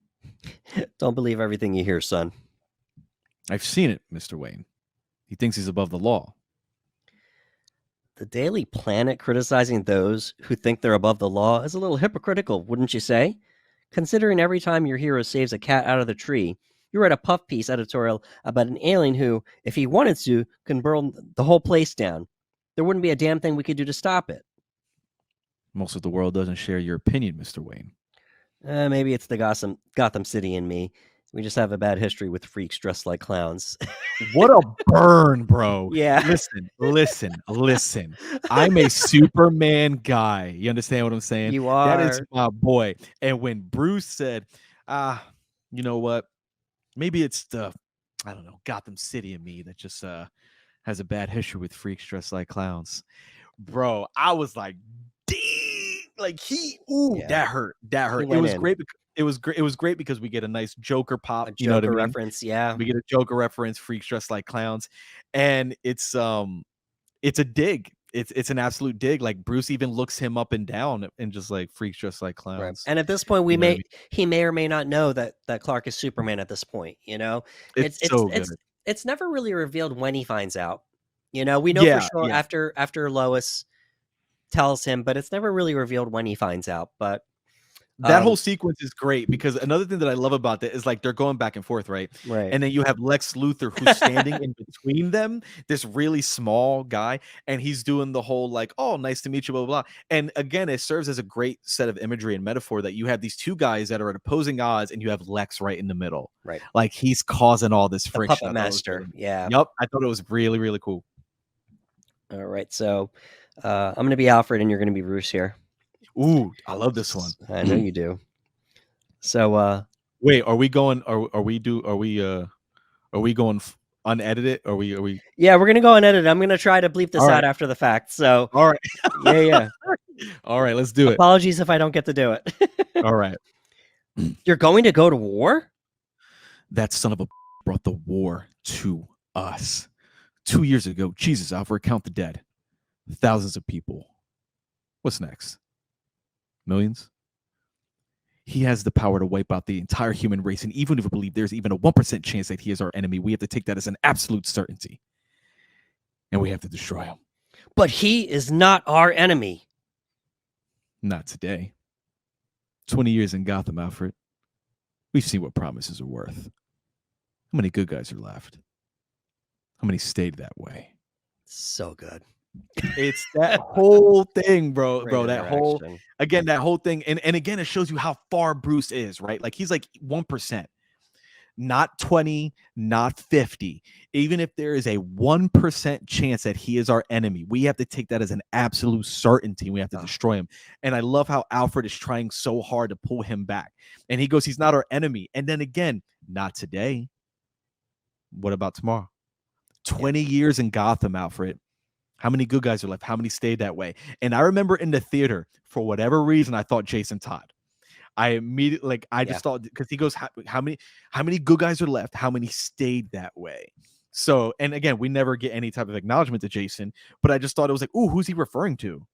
Don't believe everything you hear, son. I've seen it, Mr. Wayne. He thinks he's above the law. The Daily Planet criticizing those who think they're above the law is a little hypocritical, wouldn't you say? Considering every time your hero saves a cat out of the tree, you write a puff piece editorial about an alien who, if he wanted to, can burn the whole place down. There wouldn't be a damn thing we could do to stop it. Most of the world doesn't share your opinion, Mr. Wayne. Maybe it's the Gotham City in me. We just have a bad history with freaks dressed like clowns. What a burn, bro. Yeah. Listen. I'm a Superman guy. You understand what I'm saying? You That is are. my boy. And when Bruce said, you know what? Maybe it's the, I don't know, Gotham City in me that just has a bad history with freaks dressed like clowns. Bro, I was like, dang, like Yeah. that hurt. That hurt. It went was in. great. It was great. It was great because we get a nice Joker pop. A You know what I Joker mean? reference, yeah. We get a Joker reference, freaks dressed like clowns, and it's a dig. It's an absolute dig. Like Bruce even looks him up and down and just like freaks dressed like Right. clowns. And at this point You know what I mean? he may or may not know that Clark is Superman at this point, you know? It's so good. It's never really revealed when he finds out. We know for Yeah, sure yeah. after Lois tells him, but it's never really revealed when he finds out. But That whole sequence is great because another thing that I love about that is like they're going back and forth, right? right. And then you have Lex Luthor who's standing in between them, this really small guy, and he's doing the whole like, "Oh, nice to meet you," blah blah blah. And again, it serves as a great set of imagery and metaphor that you have these two guys that are at opposing odds, and you have Lex right in the middle, Right. like he's causing all this The friction. puppet master. Yeah. Yep, I thought it was really really cool. All right, so I'm going to be Alfred and you're going to be Bruce here. Ooh, I love this one. I know you do. So Wait, are we going? Are we going unedited? Are we? yeah, we're going to go and edit. I'm going to try to bleep this All out right. after the fact. So All right. yeah. All right, let's do it. Apologies if I don't get to do it. All right. You're going to go to war? That son of a brought the war to us. 2 years ago, Jesus, Alfred, count the dead. Thousands of people. What's next? Millions? He has the power to wipe out the entire human race, and even if we believe there's even a 1% chance that he is our enemy, we have to take that as an absolute certainty. And we have to destroy him. But he is not our enemy. Not today. 20 years in Gotham, Alfred. We've seen what promises are worth. How many good guys are left? How many stayed that way? So good. It's that whole thing, bro. Great That whole interaction. that whole thing. And again, it shows you how far Bruce is, right? Like he's like 1%, not 20, not 50. Even if there is a 1% chance that he is our enemy, we have to take that as an absolute certainty. We have to destroy him. And I love how Alfred is trying so hard to pull him back. And he goes, he's not our enemy. And then again, not today. What about tomorrow? 20 years in Gotham, Alfred. How many good guys are left? How many stayed that way? And I remember in the theater, for whatever reason, I thought Jason Todd. I immediately, just thought, because he goes, how many good guys are left? How many stayed that way? So, and again, we never get any type of acknowledgement to Jason, but I just thought it was like, ooh, who's he referring to?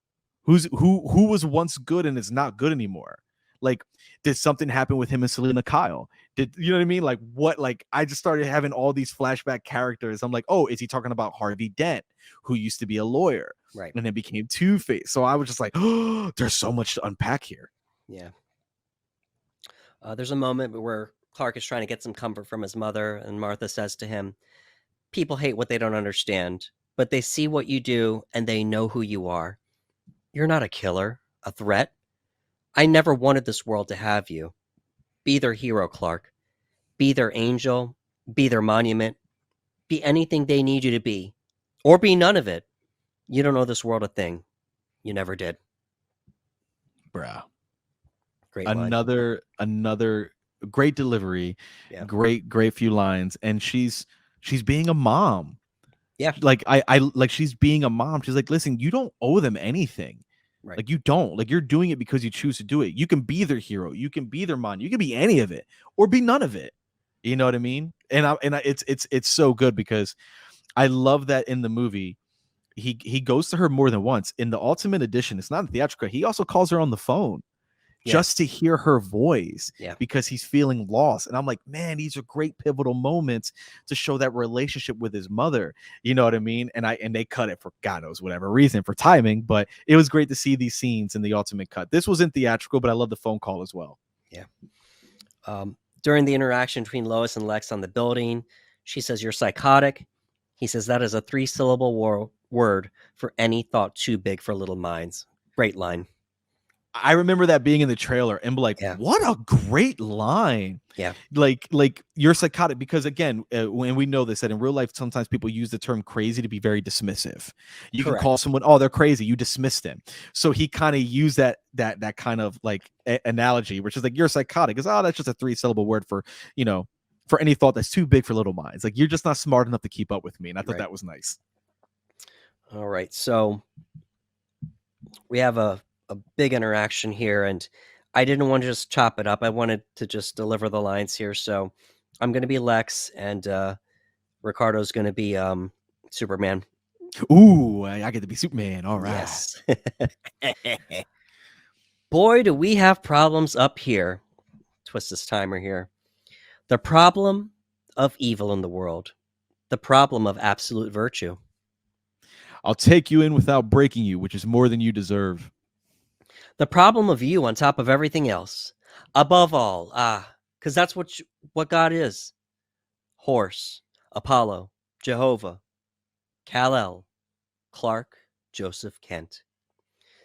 Who was once good and is not good anymore? Like, did something happen with him and Selena Kyle? Did you know what I mean? Like, what? Like, I just started having all these flashback characters. I'm like, oh, is he talking about Harvey Dent, who used to be a lawyer, right, and then became Two-Face? So I was just like, oh, there's so much to unpack here. Yeah. There's a moment where Clark is trying to get some comfort from his mother, and Martha says to him, "People hate what they don't understand, but they see what you do and they know who you are. You're not a killer, a threat. I never wanted this world to have you. Be their hero, Clark. Be their angel. Be their monument. Be anything they need you to be. Or be none of it. You don't know this world a thing. You never did." Bruh. Great line. Another great delivery. Yeah. Great few lines. And she's being a mom. Yeah. Like I like she's being a mom. She's like, listen, you don't owe them anything. Right. Like you don't. Like you're doing it because you choose to do it. You can be their hero. You can be their mom. You can be any of it or be none of it. You know what I mean? It's so good because I love that in the movie. He goes to her more than once. In the Ultimate Edition, it's not a theatrical. He also calls her on the phone just to hear her voice because he's feeling lost. And I'm like, man, these are great pivotal moments to show that relationship with his mother. You know what I mean? And they cut it for God knows whatever reason, for timing, but it was great to see these scenes in the Ultimate Cut. This wasn't theatrical, but I love the phone call as well. Yeah. During the interaction between Lois and Lex on the building, she says, "You're psychotic." He says, "That is a 3-syllable word for any thought too big for little minds." Great line. I remember that being in the trailer and be like, what a great line. Yeah. Like you're psychotic because again, when we know this, that in real life, sometimes people use the term crazy to be very dismissive. You can call someone, oh, they're crazy. You dismiss them. So he kind of used that kind of like analogy, which is like, you're psychotic. Because, oh, that's just a 3-syllable word for, for any thought that's too big for little minds. Like you're just not smart enough to keep up with me. And I thought that was nice. All right. So we have a big interaction here, and I didn't want to just chop it up. I wanted to just deliver the lines here. So I'm going to be Lex, and Ricardo's going to be Superman. Ooh, I get to be Superman. All right. Yes. Boy, do we have problems up here. Twist this timer here. The problem of evil in the world. The problem of absolute virtue. I'll take you in without breaking you, which is more than you deserve. The problem of you on top of everything else. Above all, because that's what God is. Horse, Apollo, Jehovah, Kal-El, Clark, Joseph, Kent.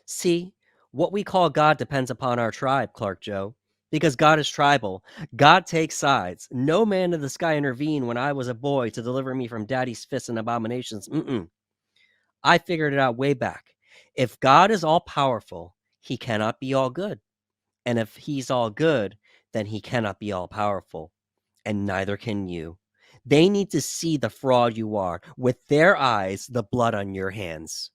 See, what we call God depends upon our tribe, Clark Joe, because God is tribal. God takes sides. No man in the sky intervened when I was a boy to deliver me from daddy's fists and abominations. I figured it out way back. If God is all powerful, he cannot be all good. And if he's all good, then he cannot be all powerful. And neither can you. They need to see the fraud you are with their eyes, the blood on your hands.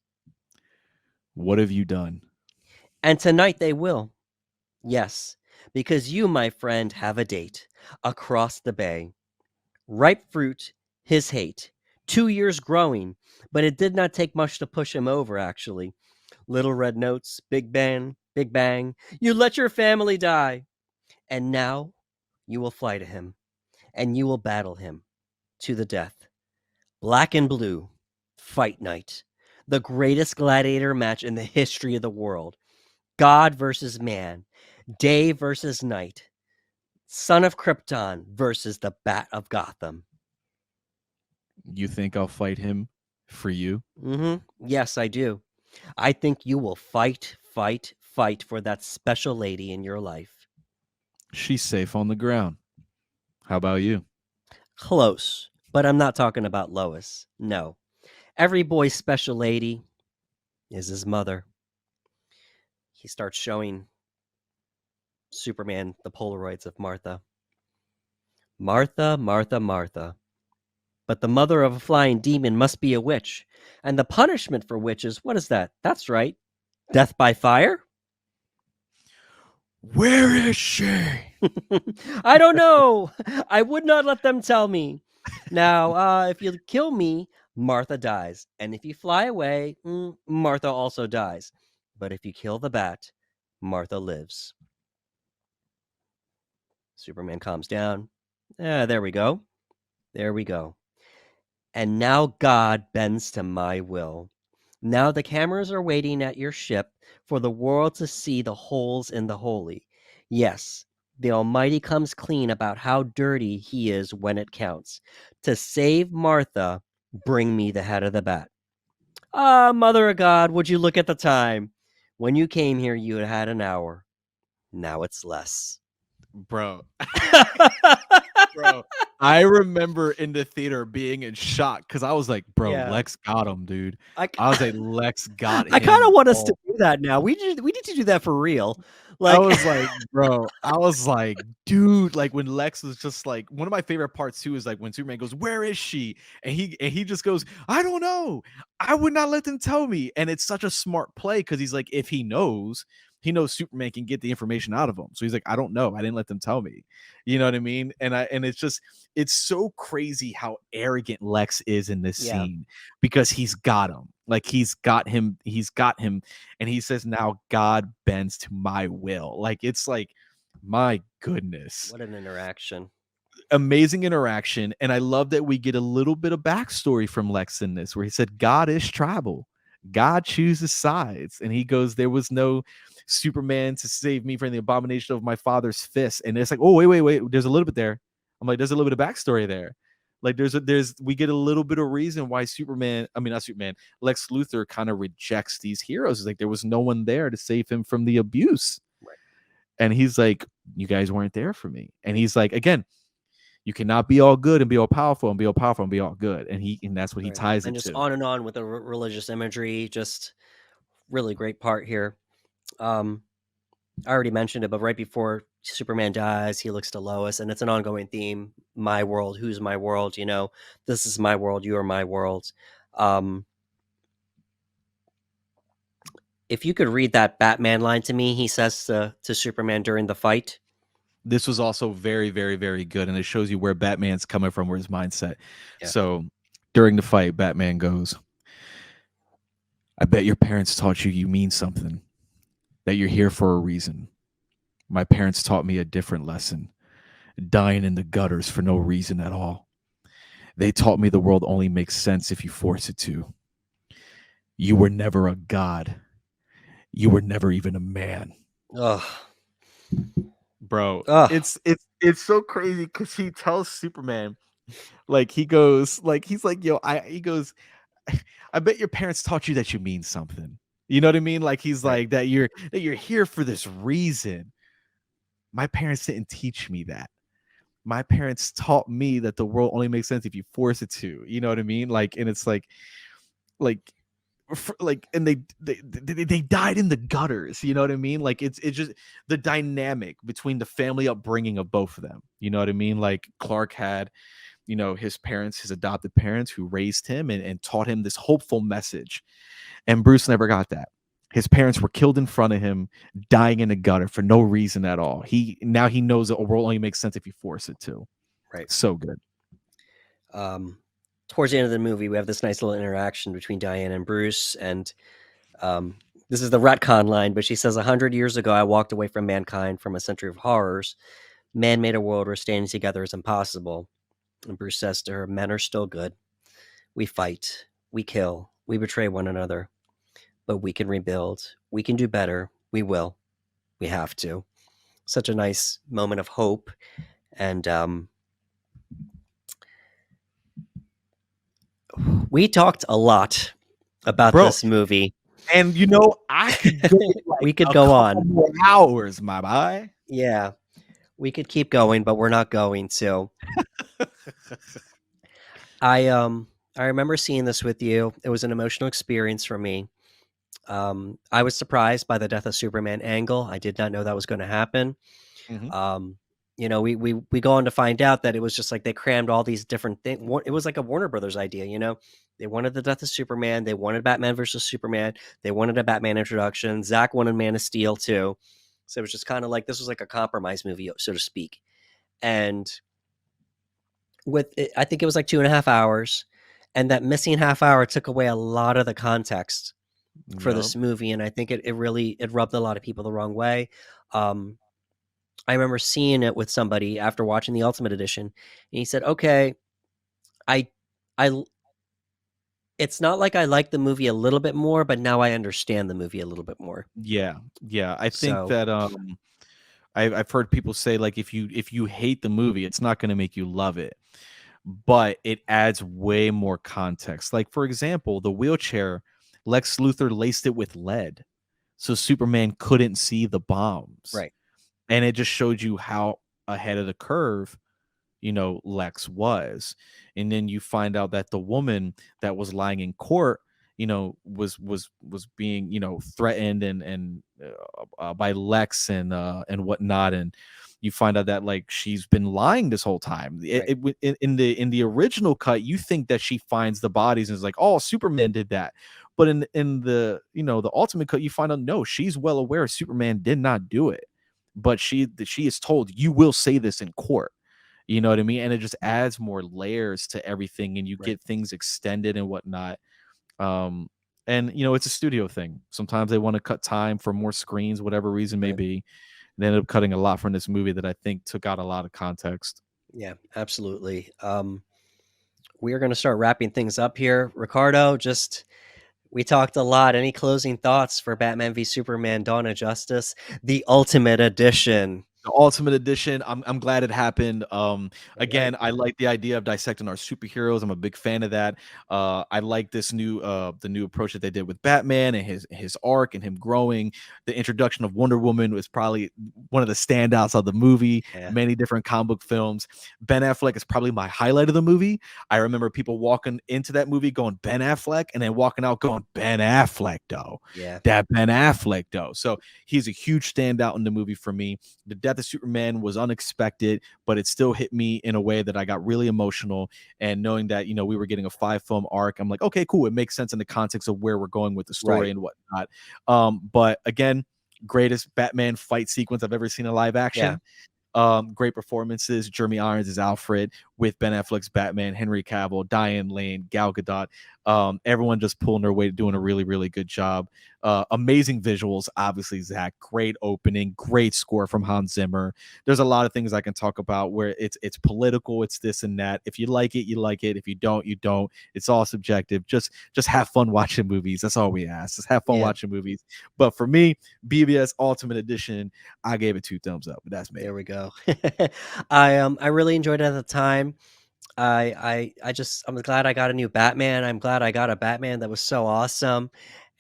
What have you done? And tonight they will. Yes, because you, my friend, have a date across the bay. Ripe fruit, his hate. 2 years growing, but it did not take much to push him over, actually. Little red notes, big bang, big bang. You let your family die. And now you will fly to him, and you will battle him to the death. Black and blue, fight night. The greatest gladiator match in the history of the world. God versus man, day versus night. Son of Krypton versus the Bat of Gotham. You think I'll fight him for you? Yes, I do. I think you will fight, fight, fight for that special lady in your life. She's safe on the ground. How about you? Close, but I'm not talking about Lois. No. Every boy's special lady is his mother. He starts showing Superman the Polaroids of Martha. Martha, Martha, Martha. But the mother of a flying demon must be a witch. And the punishment for witches, what is that? That's right. Death by fire? Where is she? I don't know. I would not let them tell me. Now, if you kill me, Martha dies. And if you fly away, Martha also dies. But if you kill the bat, Martha lives. Superman calms down. There we go. There we go. And now God bends to my will. Now the cameras are waiting at your ship for the world to see the holes in the holy. Yes, the Almighty comes clean about how dirty he is when it counts. To save Martha, bring me the head of the bat. Ah, Mother of God, would you look at the time? When you came here, you had an hour. Now it's less. Bro. Bro, I remember in the theater being in shock because I was like, bro, Yeah. Lex got him, dude. I was like, Lex got him. I kind of want us to do that now. We need to do that for real. I was like, bro, I was like, dude, like when Lex was just like, one of my favorite parts too is like when Superman goes, where is she? And he just goes, I don't know. I would not let them tell me. And it's such a smart play because he's like, if he knows Superman can get the information out of him. So he's like, I don't know. I didn't let them tell me. You know what I mean? And it's so crazy how arrogant Lex is in this scene because he's got him. Like he's got him. And he says, now God bends to my will. Like, it's like, my goodness. What an interaction. Amazing interaction. And I love that we get a little bit of backstory from Lex in this, where he said, God is tribal. God chooses sides. And he goes, there was no Superman to save me from the abomination of my father's fist. And it's like, oh, wait. There's a little bit there. I'm like, there's a little bit of backstory there. Like we get a little bit of reason why Lex Luthor kind of rejects these heroes. It's like there was no one there to save him from the abuse. Right. And he's like, you guys weren't there for me. And he's like, again, you cannot be all good and be all powerful and be all powerful and be all good. And that's what he ties it and just to. on and on with the religious imagery. Just really great part here. I already mentioned it, but right before Superman dies, he looks to Lois, and it's an ongoing theme. My world, who's my world? You know, this is my world. You are my world. If you could read that Batman line to me, he says to Superman during the fight. This was also very, very, very good, and it shows you where Batman's coming from, where his mindset. Yeah. So during the fight, Batman goes, I bet your parents taught you mean something, that you're here for a reason. My parents taught me a different lesson, dying in the gutters for no reason at all. They taught me the world only makes sense if you force it to. You were never a god. You were never even a man. Ugh. Bro, it's so crazy because he tells Superman, like he goes, like he's like, yo, he goes, I bet your parents taught you that you mean something. You know what I mean? Like he's like that you're here for this reason. My parents didn't teach me that. My parents taught me that the world only makes sense if you force it to. You know what I mean? Like, and it's like like, and they died in the gutters. You know what I mean? Like it's just the dynamic between the family upbringing of both of them. You know what I mean? Like Clark had, his parents, his adopted parents who raised him and taught him this hopeful message. And Bruce never got that. His parents were killed in front of him, dying in a gutter for no reason at all. He knows that a world only makes sense if you force it to. Right. So good. Towards the end of the movie, we have this nice little interaction between Diane and Bruce, and this is the retcon line, but she says, 100 years ago, I walked away from mankind from a century of horrors. Man made a world where standing together is impossible. And Bruce says to her, men are still good. We fight, we kill, we betray one another, but we can rebuild. We can do better. We will. We have to. Such a nice moment of hope. And we talked a lot about this movie. And I could go like we could a go couple on more hours, my boy. Yeah, we could keep going, but we're not going to. I remember seeing this with you. It was an emotional experience for me. I was surprised by the death of Superman angle. I did not know that was going to happen. Mhm. We go on to find out that it was just like they crammed all these different things. It was like a Warner Brothers idea. They wanted the death of Superman. They wanted Batman versus Superman. They wanted a Batman introduction. Zack wanted Man of Steel too. So it was just kind of like this was like a compromise movie, so to speak. And with it, I think it was like 2.5 hours, and that missing half hour took away a lot of the context for Yep. this movie, and I think it really rubbed a lot of people the wrong way. I remember seeing it with somebody after watching the Ultimate Edition, and he said, "Okay, I, I, it's not like I like the movie a little bit more, but now I understand the movie a little bit more." Yeah. Yeah. I think So that I've heard people say like if you hate the movie, it's not going to make you love it, but it adds way more context. Like for example, the wheelchair, Lex Luthor laced it with lead, so Superman couldn't see the bombs, right, and it just showed you how ahead of the curve Lex was. And then you find out that the woman that was lying in court was being threatened and by Lex and whatnot. And you find out that like she's been lying this whole time. right, In the original cut, you think that she finds the bodies and is like, oh, Superman did that. But in the the ultimate cut, you find out no, she's well aware Superman did not do it, but she is told, you will say this in court. You know what I mean? And it just adds more layers to everything, and you right, get things extended and whatnot. Um, and it's a studio thing. Sometimes they want to cut time for more screens, whatever reason may right. be. They ended up cutting a lot from this movie that I think took out a lot of context. Yeah, absolutely. We are going to start wrapping things up here, Ricardo. We talked a lot. Any closing thoughts for Batman v Superman: Dawn of Justice, the Ultimate Edition? The Ultimate Edition, I'm glad it happened. Right, right. Again, I like the idea of dissecting our superheroes. I'm a big fan of that. I like this new the new approach that they did with Batman and his arc and him growing. The introduction of Wonder Woman was probably one of the standouts of the movie. Yeah, Many different comic book films. Ben Affleck is probably my highlight of the movie. I remember people walking into that movie going Ben Affleck, and then walking out going Ben Affleck though. yeah, That Ben Affleck though. So he's a huge standout in the movie for me. The death of Superman was unexpected, but it still hit me in a way that I got really emotional. And knowing that, we were getting a 5-film arc, I'm like, okay, cool. It makes sense in the context of where we're going with the story right. and whatnot. But again, greatest Batman fight sequence I've ever seen in live Yeah, action. Great performances. Jeremy Irons is Alfred with Ben Affleck's Batman, Henry Cavill, Diane Lane, Gal Gadot. Everyone just pulling their weight, doing a really, really good job. Amazing visuals, obviously, Zach. Great opening, great score from Hans Zimmer. There's a lot of things I can talk about where it's political, it's this and that. If you like it, you like it. If you don't, you don't. It's all subjective. Just have fun watching movies. That's all we ask. Just have fun yeah. watching movies. But for me, BBS Ultimate Edition, I gave it 2 thumbs up. But that's me. There we go. I really enjoyed it at the time. I'm glad I got a new Batman. I'm glad I got a Batman that was so awesome,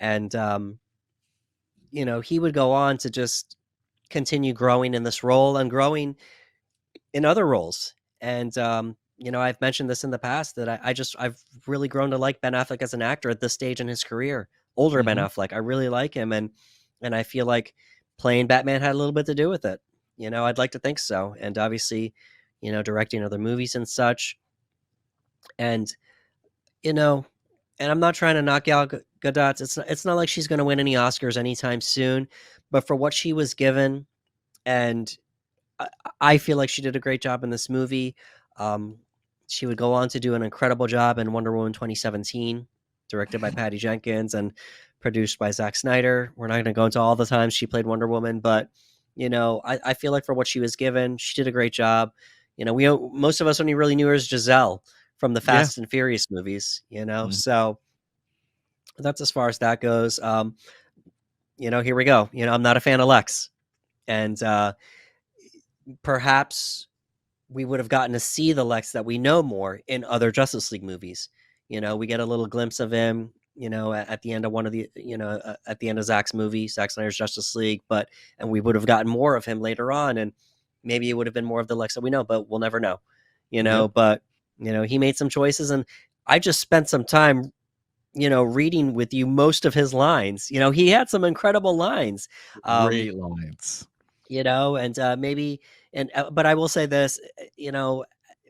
and he would go on to just continue growing in this role and growing in other roles. And I've mentioned this in the past that I've really grown to like Ben Affleck as an actor at this stage in his career. older Ben Mhm. Affleck. I really like him, and I feel like playing Batman had a little bit to do with it. I'd like to think so, and obviously, directing other movies and such, and you know, and I'm not trying to knock out Gadot. It's not like she's going to win any Oscars anytime soon, but for what she was given, and I, I feel like she did a great job in this movie. Um, she would go on to do an incredible job in Wonder Woman 2017, directed by Patty Jenkins and produced by Zack Snyder. We're not going to go into all the times she played Wonder Woman, but I feel like for what she was given, she did a great job. Most of us only really knew her as Giselle from the Yeah. Fast and Furious movies. Mhm. So that's as far as that goes. Here we go. I'm not a fan of Lex, and perhaps we would have gotten to see the Lex that we know more in other Justice League movies. We get a little glimpse of him, at the end of one of the, at the end of Zack Snyder's Justice League, and we would have gotten more of him later on, and maybe it would have been more of the Lex that we know, but we'll never know, Yep. but, he made some choices, and I just spent some time, reading with you most of his lines. He had some incredible lines. Great lines. And maybe, but I will say this,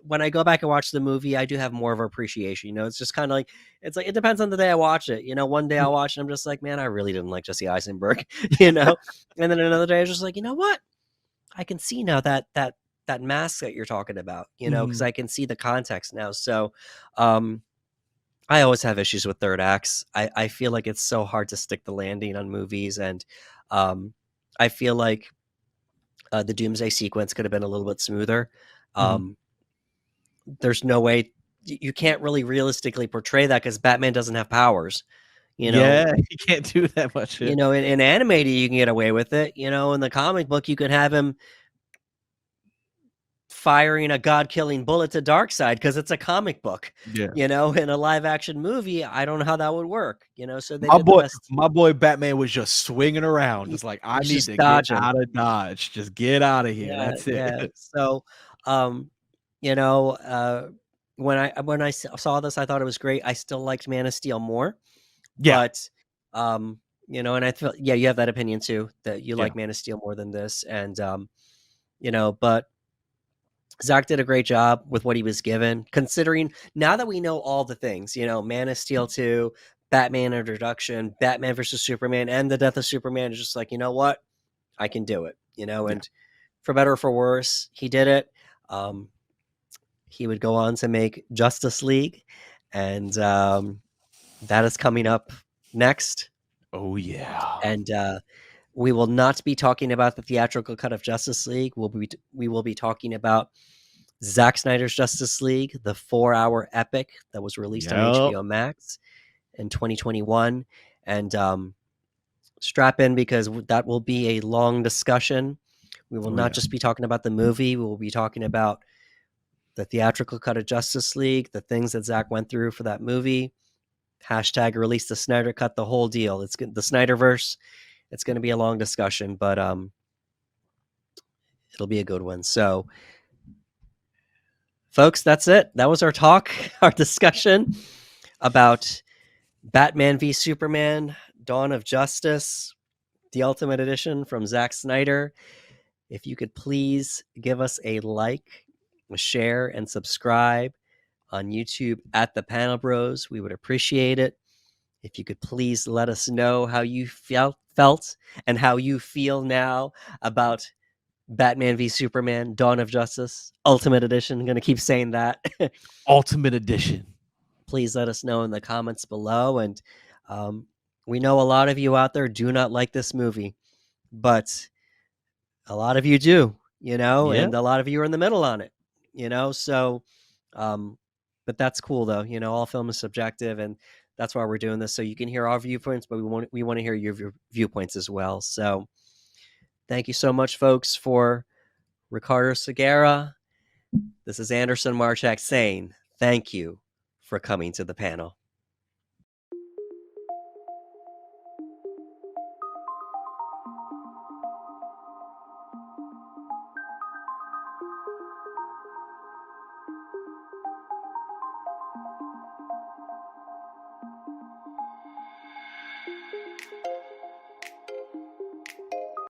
when I go back and watch the movie, I do have more of an appreciation. It's just kind of like, it depends on the day I watch it. One day I'll watch it, I'm just like, man, I really didn't like Jesse Eisenberg, and then another day I was just like, you know what? I can see now that mask that you're talking about, because Mhm. I can see the context now. So, I always have issues with third acts. I feel like it's so hard to stick the landing on movies, and I feel like the Doomsday sequence could have been a little bit smoother. Mhm. Um, there's no way you can't really realistically portray that because Batman doesn't have powers. You know, Yeah, you can't do that much shit. in animated you can get away with it. In the comic book you could have him firing a god-killing bullet to Darkseid because it's a comic book. Yeah. In a live-action movie, I don't know how that would work. So they My did the boy best. my boy Batman was just swinging around, He- just like, "I He's need just to get dodging. out of Dodge. Just get out of here. Yeah, That's it." yeah. So, um, you know, uh, when I saw this, I thought it was great. I still liked Man of Steel more, Yeah. but and I feel yeah, you have that opinion too that you Yeah. like Man of Steel more than this, and but Zach did a great job with what he was given, considering now that we know all the things. Man of Steel 2, Batman introduction, Batman versus Superman, and the death of Superman is just like, you know what, I can do it. Yeah. And for better or for worse, he did it. Um, he would go on to make Justice League, and that is coming up next. Oh, yeah. And we will not be talking about the theatrical cut of Justice League. We will be talking about Zack Snyder's Justice League, the 4-hour epic that was released on Yep. HBO Max in 2021. And strap in because that will be a long discussion. We will Oh, not yeah. just be talking about the movie. We will be talking about the theatrical cut of Justice League, the things that Zach went through for that movie. Hashtag release the Snyder cut, the whole deal. It's the Snyderverse. It's going to be a long discussion, but it'll be a good one. So, folks, that's it. That was our talk, our discussion about Batman v Superman: Dawn of Justice, the Ultimate Edition from Zack Snyder. If you could please give us a like, a share, and subscribe on YouTube at the Panel Bros, we would appreciate it. If you could please let us know how you felt and how you feel now about Batman v Superman: Dawn of Justice, Ultimate Edition. I'm going to keep saying that. Ultimate Edition. Please let us know in the comments below. And we know a lot of you out there do not like this movie, but a lot of you do, Yeah. and a lot of you are in the middle on it, so but that's cool though. All film is subjective, and that's why we're doing this, so you can hear our viewpoints, but we want to hear your viewpoints as well. So thank you so much, folks. For Ricardo Segura, this is Anderson Marchak saying thank you for coming to the panel.